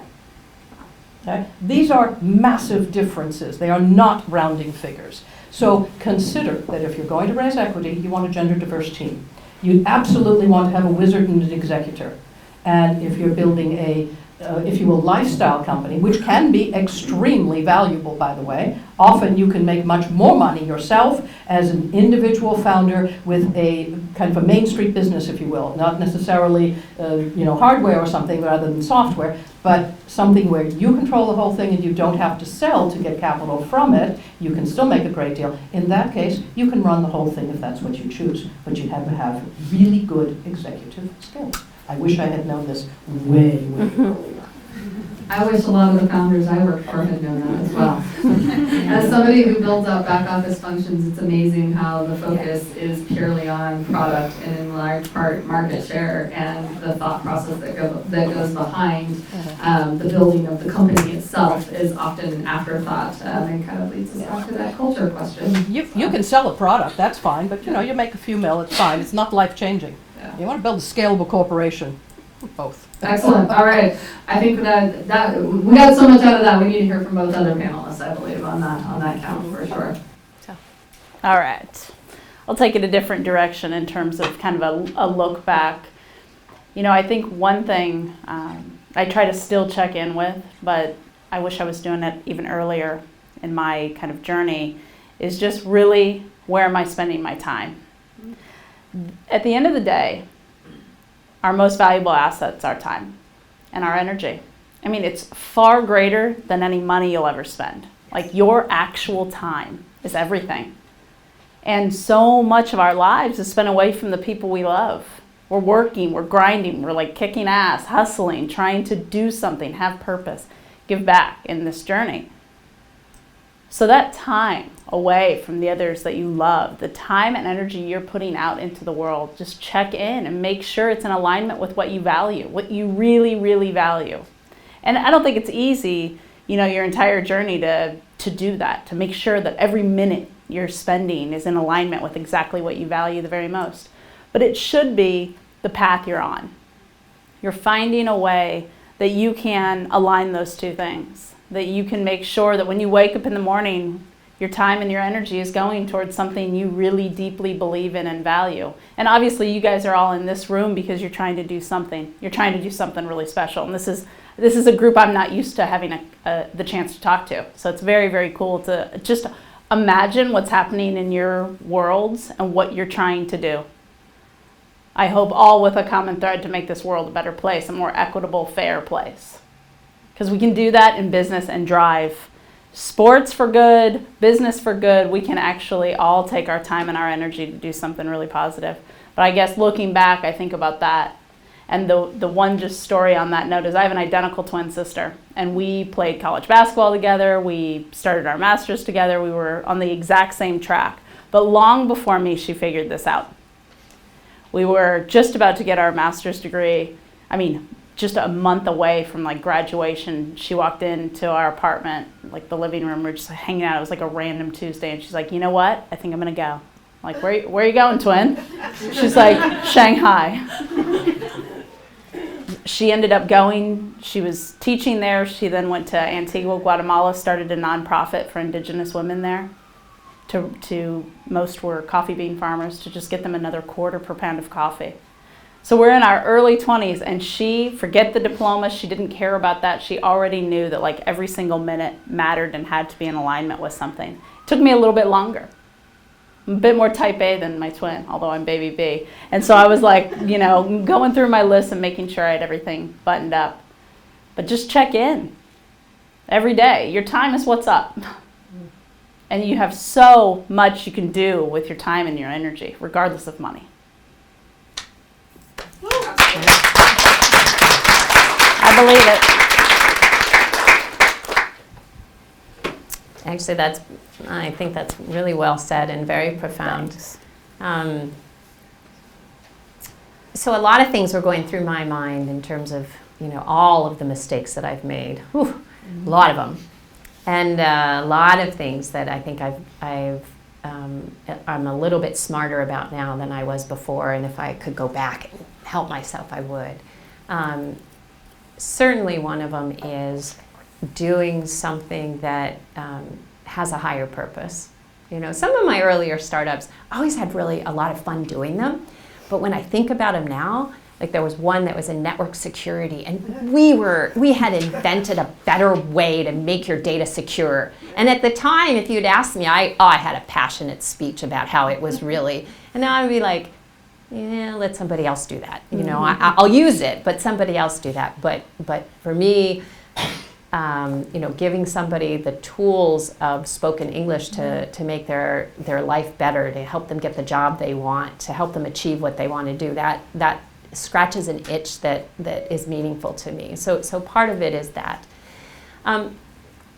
Okay? These are massive differences. They are not rounding figures. So consider that if you're going to raise equity, you want a gender diverse team. You absolutely want to have a wizard and an executor. And if you're building a, if you will, lifestyle company, which can be extremely valuable, by the way, often you can make much more money yourself as an individual founder with a kind of a Main Street business, if you will, not necessarily, hardware or something rather than software, but something where you control the whole thing and you don't have to sell to get capital from it. You can still make a great deal. In that case, you can run the whole thing if that's what you choose, but you have to have really good executive skills. I wish I had known this way earlier. I wish a lot of the founders I worked for had known that as well. As somebody who builds out back office functions, it's amazing how the focus is purely on product and in large part market share, and the thought process that goes behind the building of the company itself is often an afterthought, and kind of leads us back to that culture question. You can sell a product, that's fine, but you make a few mil, it's fine. It's not life-changing. Yeah. You want to build a scalable corporation, both. Excellent. All right. I think that we got so much out of that. We need to hear from both other panelists, I believe, on that count for sure. All right. I'll take it a different direction in terms of kind of a look back. I think one thing I try to still check in with, but I wish I was doing it even earlier in my kind of journey, is just really where am I spending my time? At the end of the day, our most valuable assets are time and our energy. I mean, it's far greater than any money you'll ever spend. Like, your actual time is everything. And so much of our lives is spent away from the people we love. We're working, we're grinding, we're like kicking ass, hustling, trying to do something, have purpose, give back in this journey. So that time away from the others that you love, the time and energy you're putting out into the world, just check in and make sure it's in alignment with what you value, what you really, really value. And I don't think it's easy, your entire journey to do that, to make sure that every minute you're spending is in alignment with exactly what you value the very most. But it should be the path you're on. You're finding a way that you can align those two things, that you can make sure that when you wake up in the morning, your time and your energy is going towards something you really deeply believe in and value. And obviously you guys are all in this room because you're trying to do something. You're trying to do something really special. And this is a group I'm not used to having the chance to talk to. So it's very, very cool to just imagine what's happening in your worlds and what you're trying to do. I hope all with a common thread to make this world a better place, a more equitable, fair place. Because we can do that in business and drive sports for good, business for good. We can actually all take our time and our energy to do something really positive. But I guess looking back, I think about that. And the one just story on that note is I have an identical twin sister. And we played college basketball together. We started our masters together. We were on the exact same track. But long before me, she figured this out. We were just about to get our master's degree. I mean, just a month away from like graduation, she walked into our apartment, like the living room. We were just hanging out. It was like a random Tuesday, and she's like, "You know what? I think I'm gonna go." I'm like, where are you going, twin? She's like, "Shanghai." She ended up going. She was teaching there. She then went to Antigua, Guatemala, started a nonprofit for indigenous women there. To most were coffee bean farmers, to just get them another quarter per pound of coffee. So we're in our early 20s, and she, forget the diploma, she didn't care about that. She already knew that like every single minute mattered and had to be in alignment with something. It took me a little bit longer. I'm a bit more type A than my twin, although I'm baby B. And so I was like, you know, going through my list and making sure I had everything buttoned up. But just check in every day. Your time is what's up. And you have so much you can do with your time and your energy, regardless of money. I believe it. Actually, I think that's really well said and very profound. So a lot of things were going through my mind in terms of, you know, all of the mistakes that I've made. Whew, a lot of them. And a lot of things that I think I'm a little bit smarter about now than I was before, and if I could go back and help myself, I would. Certainly one of them is doing something that has a higher purpose. You know, some of my earlier startups, I always had really a lot of fun doing them, but when I think about them now, like there was one that was in network security, and we had invented a better way to make your data secure. And at the time, if you'd asked me, I had a passionate speech about how it was really, and now I'd be like, yeah, let somebody else do that. You know, I'll use it, but somebody else do that. But for me, you know, giving somebody the tools of spoken English to make their life better, to help them get the job they want, to help them achieve what they want to do, that scratches an itch that is meaningful to me. So part of it is that.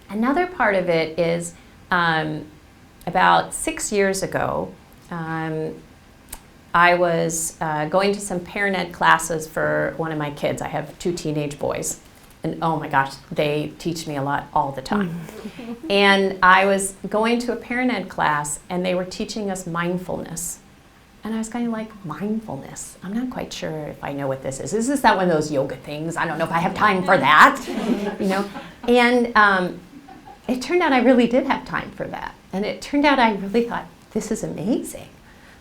Another part of it is about 6 years ago, I was going to some parent ed classes for one of my kids. I have 2 teenage boys. And oh my gosh, they teach me a lot all the time. And I was going to a parent ed class, and they were teaching us mindfulness. And I was kind of like, mindfulness? I'm not quite sure if I know what this is. Is this that one of those yoga things? I don't know if I have time for that, you know? And it turned out I really did have time for that. And it turned out I really thought, this is amazing.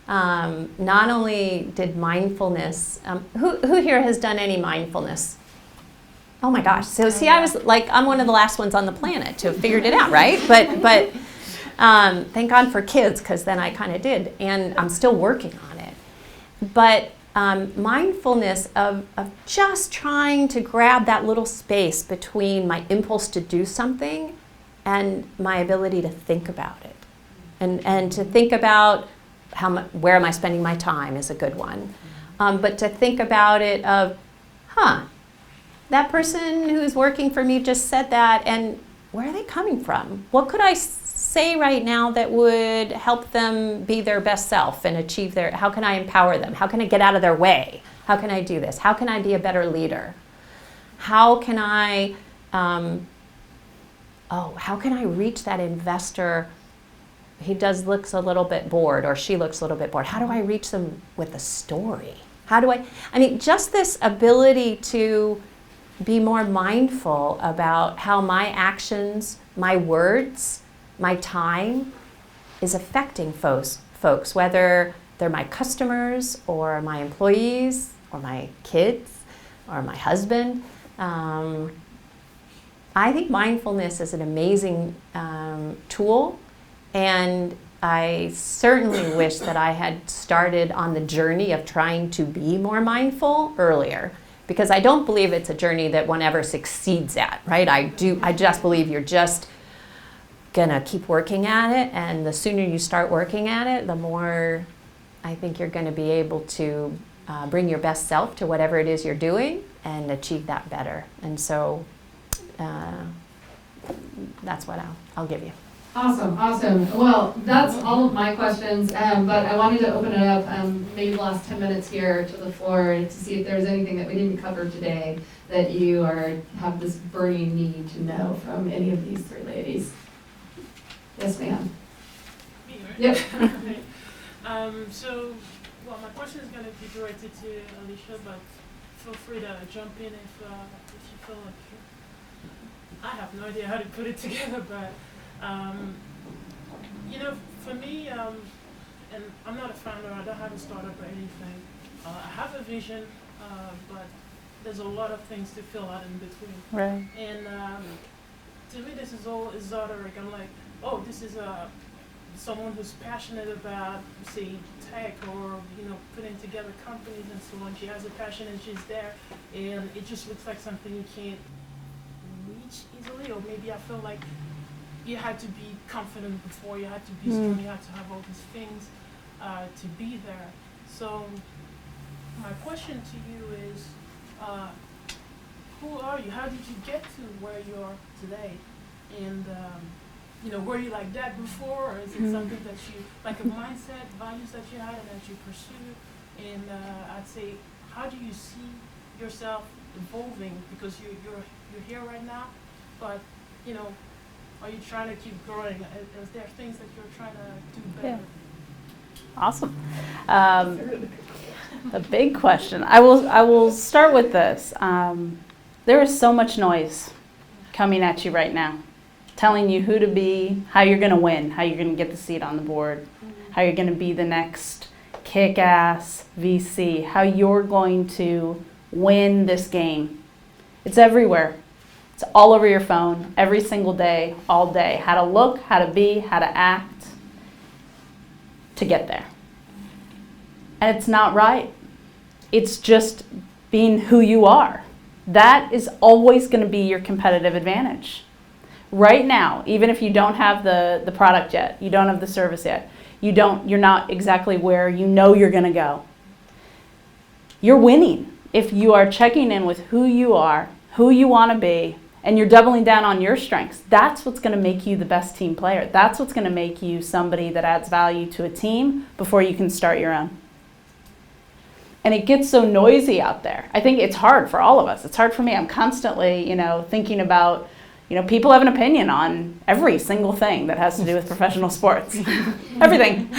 Not only did mindfulness, who here has done any mindfulness? Oh my gosh, so see, I was like, I'm one of the last ones on the planet to have figured it out, right? But thank God for kids, because then I kind of did, and I'm still working on it. But mindfulness of just trying to grab that little space between my impulse to do something and my ability to think about it. And to think about where am I spending my time is a good one. But to think about it of, that person who's working for me just said that, and where are they coming from? What could I say right now that would help them be their best self and achieve how can I empower them? How can I get out of their way? How can I do this? How can I be a better leader? How can I, how can I reach that investor? He looks a little bit bored, or she looks a little bit bored. How do I reach them with a story? I mean, just this ability to be more mindful about how my actions, my words, my time is affecting folks, whether they're my customers or my employees or my kids or my husband. I think mindfulness is an amazing tool, and I certainly wish that I had started on the journey of trying to be more mindful earlier, because I don't believe it's a journey that one ever succeeds at, right? I just believe you're just gonna keep working at it, and the sooner you start working at it, the more I think you're gonna be able to bring your best self to whatever it is you're doing and achieve that better. And so that's what I'll give you. Awesome, awesome. Well, that's all of my questions, but I wanted to open it up, maybe the last 10 minutes here to the floor to see if there's anything that we didn't cover today that you have this burning need to know from any of these three ladies. Yes, ma'am. Me, right? Yep. Okay. Well, my question is going to be directed to Alisha, but feel free to jump in if you feel like I have no idea how to put it together, but for me, and I'm not a founder, I don't have a startup or anything. I have a vision, but there's a lot of things to fill out in between. Right. And to me, this is all esoteric. I'm like, oh, this is someone who's passionate about, say, tech or putting together companies and so on. She has a passion and she's there, and it just looks like something you can't reach easily. Or maybe I feel like you had to be confident before, you had to be strong, you had to have all these things to be there. So my question to you is, who are you? How did you get to where you are today? And were you like that before, or is it something that you, like a mindset, values that you had and that you pursue? And I'd say, how do you see yourself evolving? Because you're here right now, but are you trying to keep growing? Is there things that you're trying to do better? Yeah. Awesome. A big question. I will start with this. There is so much noise coming at you right now, telling you who to be, how you're going to win, how you're going to get the seat on the board, how you're going to be the next kick-ass VC, how you're going to win this game. It's everywhere. It's all over your phone, every single day, all day. How to look, how to be, how to act to get there. And it's not right. It's just being who you are. That is always going to be your competitive advantage. Right now, even if you don't have the product yet, you don't have the service yet, you're not exactly where you know you're going to go. You're winning if you are checking in with who you are, who you want to be, and you're doubling down on your strengths. That's what's going to make you the best team player. That's what's going to make you somebody that adds value to a team before you can start your own. And it gets so noisy out there. I think it's hard for all of us. It's hard for me. I'm constantly, thinking about, people have an opinion on every single thing that has to do with professional sports. Everything.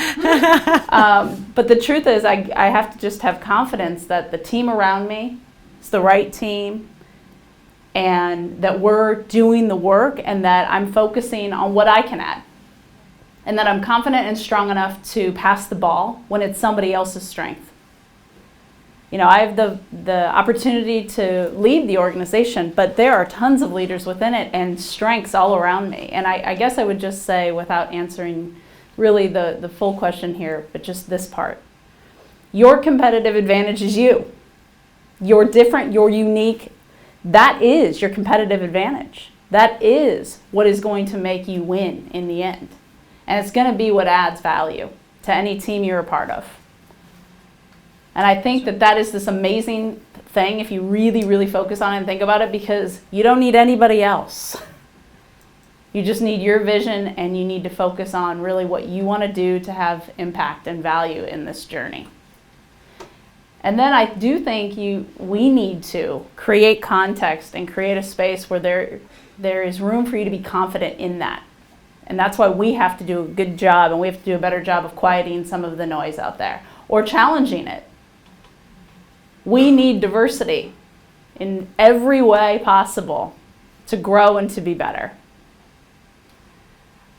But the truth is, I have to just have confidence that the team around me is the right team, and that we're doing the work, and that I'm focusing on what I can add. And that I'm confident and strong enough to pass the ball when it's somebody else's strength. I have the opportunity to lead the organization, but there are tons of leaders within it and strengths all around me. And I guess I would just say, without answering really the full question here, but just this part. Your competitive advantage is you. You're different, you're unique. That is your competitive advantage. That is what is going to make you win in the end. And it's going to be what adds value to any team you're a part of. And I think that is this amazing thing if you really, really focus on it and think about it, because you don't need anybody else. You just need your vision, and you need to focus on really what you want to do to have impact and value in this journey. And then I do think we need to create context and create a space where there is room for you to be confident in that. And that's why we have to do a good job, and we have to do a better job of quieting some of the noise out there or challenging it. We need diversity in every way possible to grow and to be better.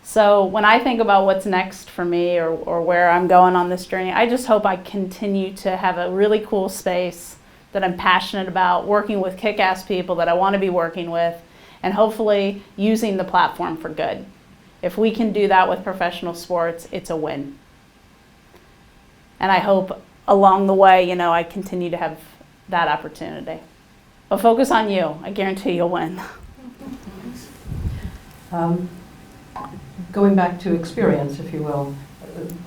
So when I think about what's next for me or where I'm going on this journey, I just hope I continue to have a really cool space that I'm passionate about, working with kick-ass people that I want to be working with, and hopefully using the platform for good. If we can do that with professional sports, it's a win. And I hope along the way, I continue to have that opportunity. But focus on you. I guarantee you'll win. Going back to experience, if you will,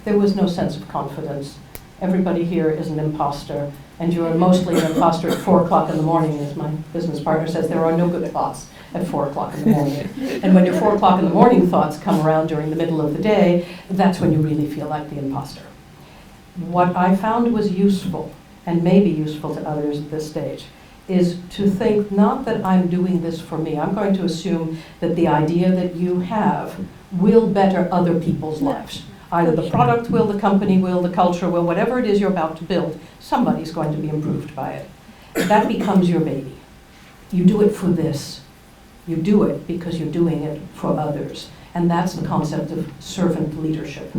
there was no sense of confidence Everybody here is an imposter, and you're mostly an imposter at 4 o'clock in the morning, as my business partner says. There are no good thoughts at 4 o'clock in the morning. And when your 4 o'clock in the morning thoughts come around during the middle of the day, that's when you really feel like the imposter. What I found was useful, and may be useful to others at this stage, is to think not that I'm doing this for me. I'm going to assume that the idea that you have will better other people's lives. Either the product will, the company will, the culture will, whatever it is you're about to build, somebody's going to be improved by it. That becomes your baby. You do it for this. You do it because you're doing it for others. And that's the concept of servant leadership.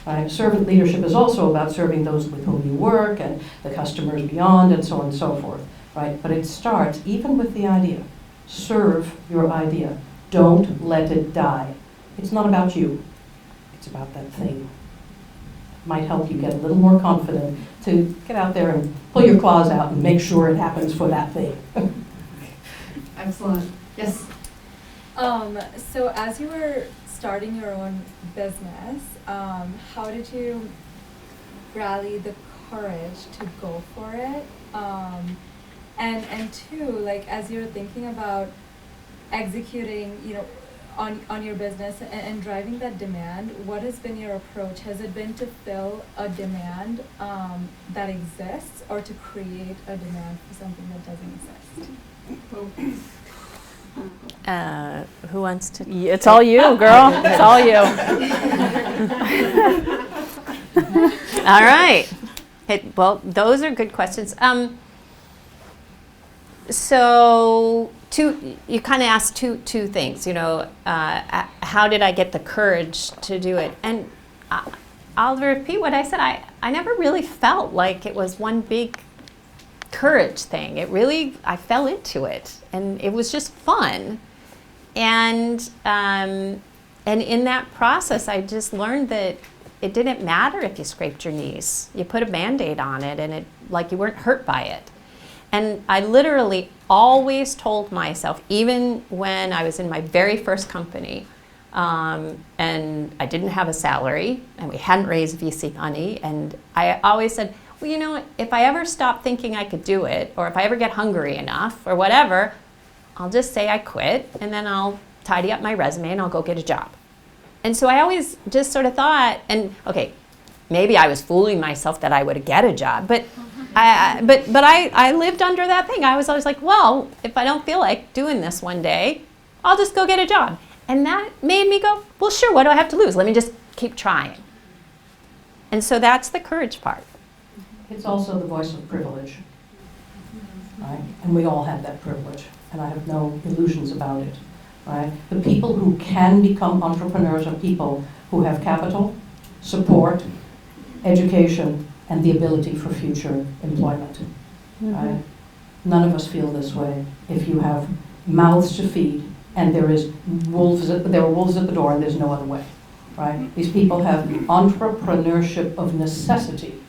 Right? Servant leadership is also about serving those with whom you work and the customers beyond and so on and so forth. Right? But it starts even with the idea. Serve your idea. Don't let it die. It's not about you. It's about that thing. Might help you get a little more confident to get out there and pull your claws out and make sure it happens for that thing. Excellent. Yes. So as you were starting your own business, how did you rally the courage to go for it? And two, like as you're thinking about executing, on your business and driving that demand, what has been your approach? Has it been to fill a demand that exists, or to create a demand for something that doesn't exist? Who wants to? It's all you, girl. It's all you. All right. Well, those are good questions. So you kind of asked two things, how did I get the courage to do it? And I'll repeat what I said. I never really felt like it was one big courage thing. I fell into it, and it was just fun. And in that process, I just learned that it didn't matter if you scraped your knees. You put a Band-Aid on it, and you weren't hurt by it. And I literally always told myself, even when I was in my very first company, and I didn't have a salary, and we hadn't raised VC money, and I always said, well, you know what, if I ever stop thinking I could do it, or if I ever get hungry enough, or whatever, I'll just say I quit, and then I'll tidy up my resume, and I'll go get a job. And so I always just sort of thought, and okay, maybe I was fooling myself that I would get a job, but I lived under that thing. I was always like, well, if I don't feel like doing this one day, I'll just go get a job. And that made me go, well, sure, what do I have to lose? Let me just keep trying. And so that's the courage part. It's also the voice of privilege. Right? And we all have that privilege, and I have no illusions about it. Right? The people who can become entrepreneurs are people who have capital, support, education, and the ability for future employment. Right? None of us feel this way. If you have mouths to feed and there are wolves at the door and there's no other way. Right? These people have entrepreneurship of necessity.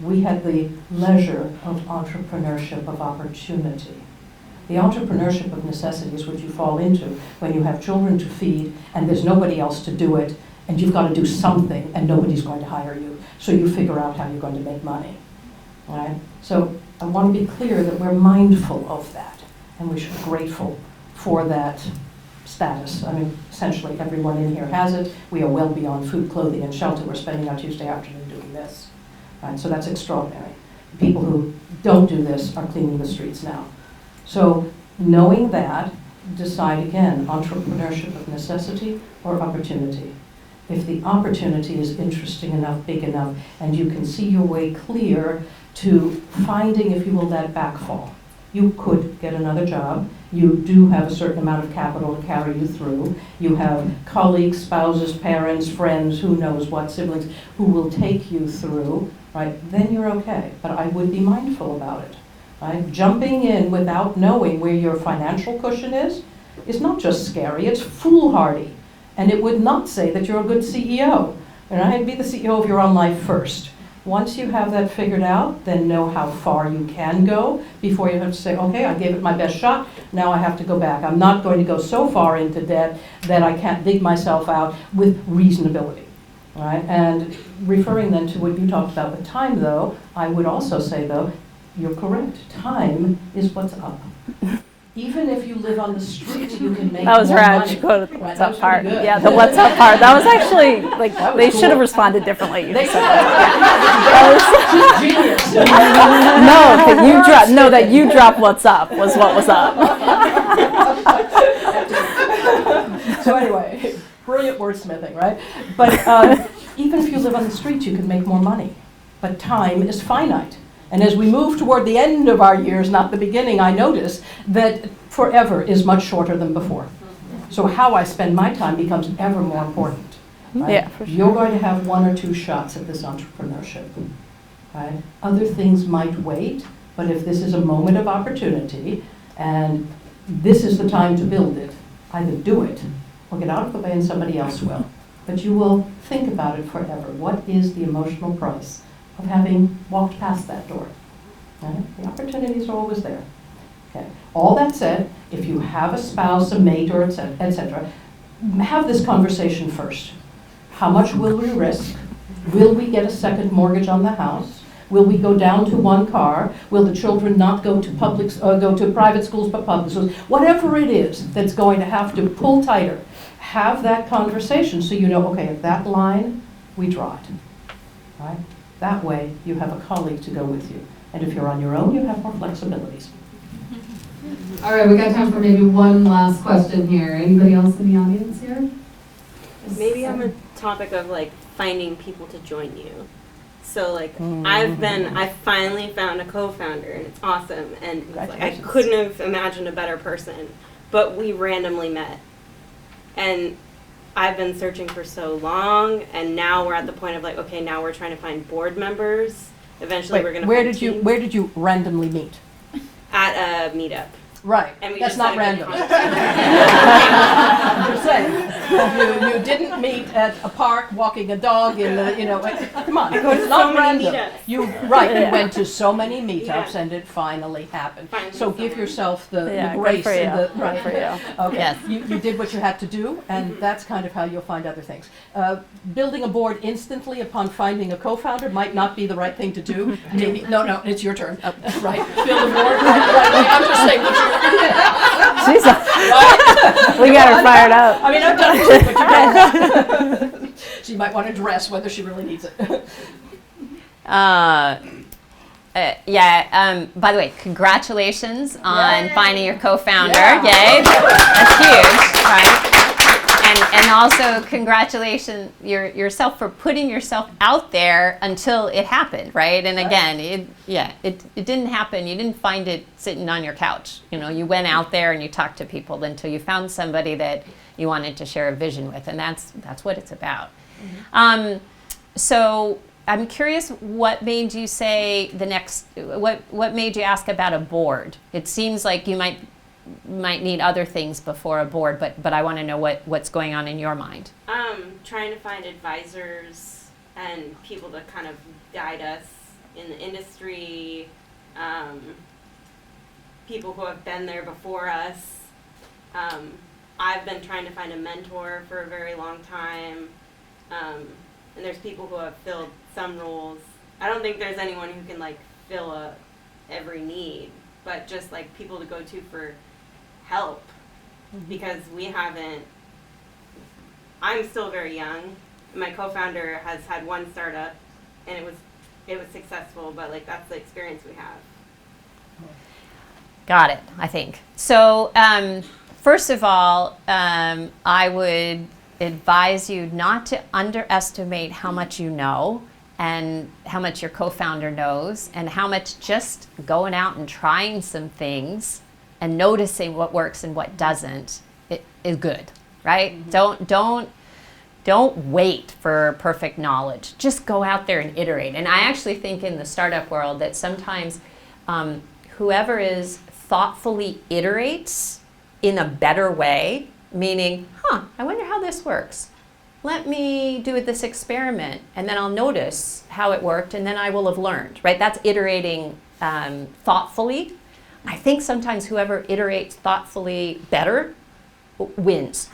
We had the leisure of entrepreneurship of opportunity. The entrepreneurship of necessity is what you fall into when you have children to feed and there's nobody else to do it, and you've got to do something and nobody's going to hire you. So you figure out how you're going to make money. Right? So I want to be clear that we're mindful of that, and we should be grateful for that status. I mean, essentially everyone in here has it. We are well beyond food, clothing, and shelter. We're spending our Tuesday afternoon doing this. Right? So that's extraordinary. The people who don't do this are cleaning the streets now. So knowing that, decide again, entrepreneurship of necessity or opportunity. If the opportunity is interesting enough, big enough, and you can see your way clear to finding, if you will, that backfall. You could get another job. You do have a certain amount of capital to carry you through. You have colleagues, spouses, parents, friends, who knows what, siblings, who will take you through, right? Then you're okay. But I would be mindful about it, right? Jumping in without knowing where your financial cushion is not just scary, it's foolhardy. And it would not say that you're a good CEO. Right? Be the CEO of your own life first. Once you have that figured out, then know how far you can go before you have to say, okay, I gave it my best shot, now I have to go back. I'm not going to go so far into debt that I can't dig myself out with reasonability. All right, and referring then to what you talked about with time, though, I would also say, though, you're correct. Time is what's up. Even if you live on the street, you can make That was more Raj. money. Go to the Right, what's that up was part. pretty good. Yeah, the what's up part. That was actually, like, That was they cool. should have responded differently. You They just said said that. genius. No, that you drop what's up was what was up. So anyway, brilliant wordsmithing, right? But even if you live on the street, you can make more money. But time is finite. And as we move toward the end of our years, not the beginning, I notice that forever is much shorter than before. So how I spend my time becomes ever more important. Right? Yeah, for sure. You're going to have 1 or 2 shots at this entrepreneurship. Right? Other things might wait, but if this is a moment of opportunity and this is the time to build it, either do it or get out of the way and somebody else will. But you will think about it forever. What is the emotional price of having walked past that door? Right? The opportunities are always there. Okay. All that said, if you have a spouse, a mate, or et cetera, have this conversation first. How much will we risk? Will we get a second mortgage on the house? Will we go down to 1 car? Will the children not go to go to private schools but public schools? Whatever it is that's going to have to pull tighter, have that conversation so you know, okay, at that line, we draw it. Right? That way, you have a colleague to go with you. And if you're on your own, you have more flexibilities. All right, we got time for maybe one last question here. Anybody else in the audience here? Maybe on the topic of like finding people to join you. So like I finally found a co-founder and it's awesome and it's like, I couldn't have imagined a better person, but we randomly met. And I've been searching for so long and now we're at the point of like, okay, now we're trying to find board members. Eventually we're going to where did you randomly meet? At a meetup. Right. And we That's just not had a good random. conversation. I'm just saying. You didn't meet at a park walking a dog in the, come on. I go to It's so not many random. meetups. You went to so many meetups and it finally happened. Finally So give someone. yourself the Yeah, good grace for you. and the Good for you. Okay. Yes. You did what you had to do, and that's kind of how you'll find other things. Building a board instantly upon finding a co-founder might not be the right thing to do. Maybe, no, it's your turn. Right. Build a board. Right. I'm just saying. She's we got her fired up. I mean, I've done it too, but you don't. She might want to dress whether she really needs it. By the way, congratulations on finding your co-founder. Yeah. Yay. That's huge, right? And also congratulations yourself for putting yourself out there until it happened, right? And again, it didn't happen. You didn't find it sitting on your couch. You went out there and you talked to people until you found somebody that you wanted to share a vision with, and that's what it's about. Mm-hmm. So I'm curious, what made you say what made you ask about a board? It seems like you might need other things before a board, but I want to know what's going on in your mind. Trying to find advisors and people to kind of guide us in the industry, people who have been there before us. I've been trying to find a mentor for a very long time, and there's people who have filled some roles. I don't think there's anyone who can like fill every need, but just like people to go to for help, because we haven't. I'm still very young. My co-founder has had 1 startup, and it was successful, but like that's the experience we have. Got it, I think. So first of all, I would advise you not to underestimate how much you know and how much your co-founder knows and how much just going out and trying some things and noticing what works and what doesn't is good, right? Mm-hmm. Don't wait for perfect knowledge. Just go out there and iterate. And I actually think in the startup world that sometimes whoever is thoughtfully iterates in a better way, meaning, I wonder how this works. Let me do this experiment, and then I'll notice how it worked, and then I will have learned, right? That's iterating thoughtfully. I think sometimes whoever iterates thoughtfully better wins,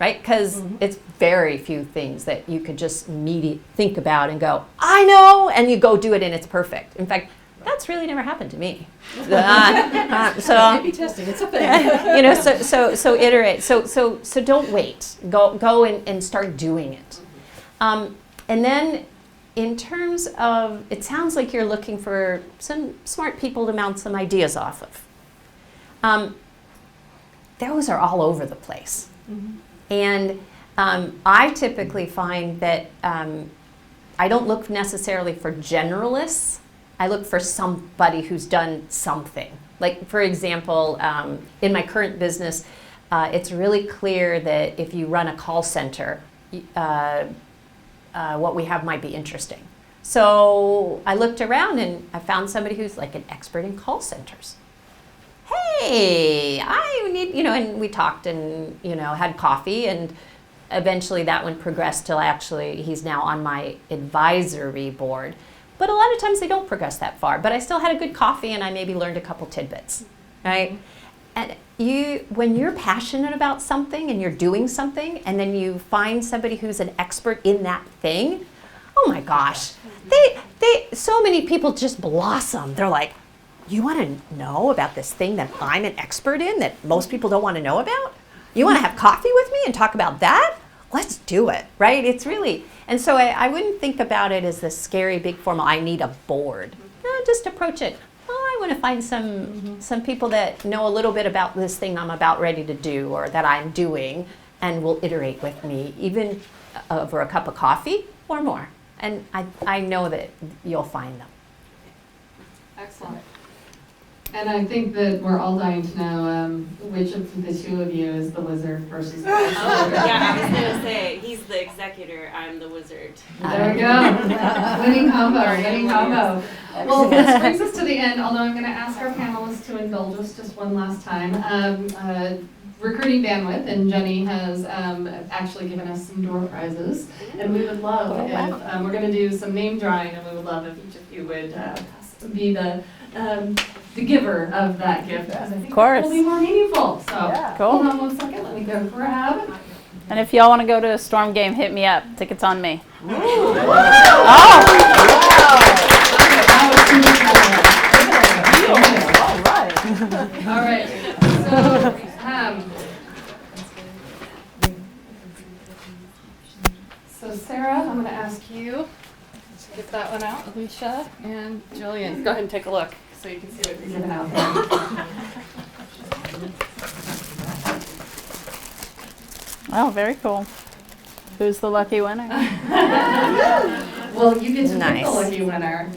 right? Because it's very few things that you could just think about and go, I know, and you go do it and it's perfect. In fact, that's really never happened to me. So Maybe testing, it's a thing. you know, so iterate. So don't wait. Go and start doing it. And then, in terms of, it sounds like you're looking for some smart people to bounce some ideas off of. Those are all over the place. And I typically find that I don't look necessarily for generalists. I look for somebody who's done something. Like, for example, in my current business, it's really clear that if you run a call center, what we have might be interesting. So I looked around and I found somebody who's like an expert in call centers. Hey, I need, and we talked and, had coffee, and eventually that one progressed till actually he's now on my advisory board. But a lot of times they don't progress that far. But I still had a good coffee and I maybe learned a couple tidbits, right? And when you're passionate about something and you're doing something, and then you find somebody who's an expert in that thing, oh my gosh, so many people just blossom. They're like, you want to know about this thing that I'm an expert in that most people don't want to know about? You want to have coffee with me and talk about that? Let's do it, right? It's really, and so I wouldn't think about it as this scary big formal, I need a board. No, just approach it. I want to find some people that know a little bit about this thing I'm about ready to do or that I'm doing, and will iterate with me, even over a cup of coffee or more. And I know that you'll find them. Excellent. And I think that we're all dying to know which of the two of you is the wizard versus the executor. Yeah, I was going to say, he's the executor, I'm the wizard. There we go. Winning combo, winning combo. Well, this brings us to the end, although I'm going to ask our panelists to indulge us just one last time. Recruiting bandwidth, and Jenny has actually given us some door prizes, and we would love if, we're going to do some name drawing, and we would love if each of you would be the giver of that gift, because I think it will be more meaningful. So hold on 1 second, let me go grab. And if y'all want to go to a Storm game, hit me up. Tickets on me. All right. So Sarah, I'm going to ask you to get that one out, Alisha, and Gillian. Go ahead and take a look so you can see what you're giving out there. Oh, very cool. Who's the lucky winner? Well, you get to pick the lucky winner.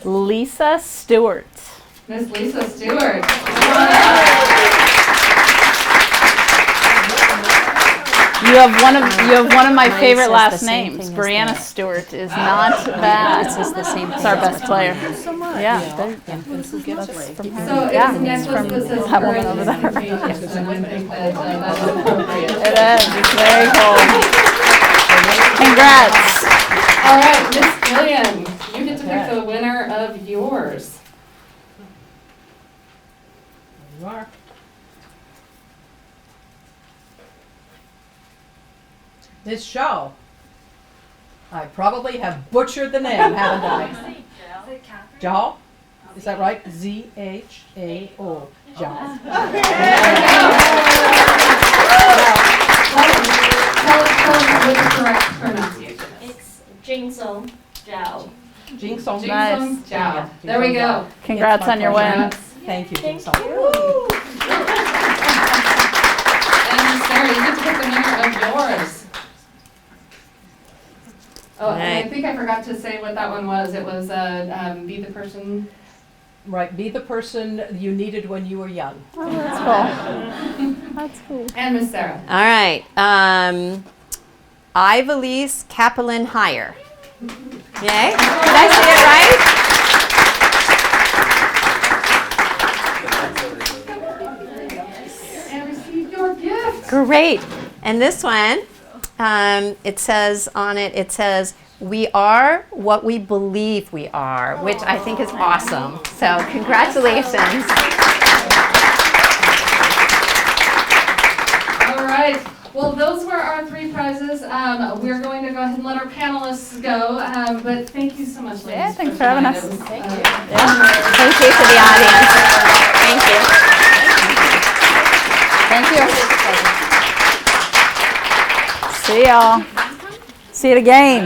Lisa Stewart. Miss Lisa Stewart. You have one of my favorite last names. Brianna Stewart is not bad. It's our best player. Yeah. That's from her. So Yeah. it's necklace that says That woman courage over is there. contagious, and I think that that's appropriate. It is. It's very cool. Congrats. All right, Miss Gillian, you get to pick the winner of yours. There you are. This show, I probably have butchered the name, haven't I? Jao? Is that right? Z-H-A-O. Jao. Tell us what the correct pronunciation is. It's Jingsong Zhao. Jingsong. Nice. Jiao. There we go. Congrats on your win. Congrats. Thank you, Jingsong. And Sarah, you get to pick the winner of yours. Oh, and I think I forgot to say what that one was. It was be the person. Right, be the person you needed when you were young. Oh, that's cool. That's cool. And Miss Sarah. All right. Ivelisse Kaplan Hire. Yay? Did I say it right? And receive your gift. Great. And this one, it says on it, we are what we believe we are, which I think is awesome. So congratulations. All Well, those were our 3 prizes. We're going to go ahead and let our panelists go, but thank you so much, ladies. Yeah, thanks for having tonight. us. It was, Thank you. Thank you to the audience. Thank you. Thank you. See y'all. See you at the game.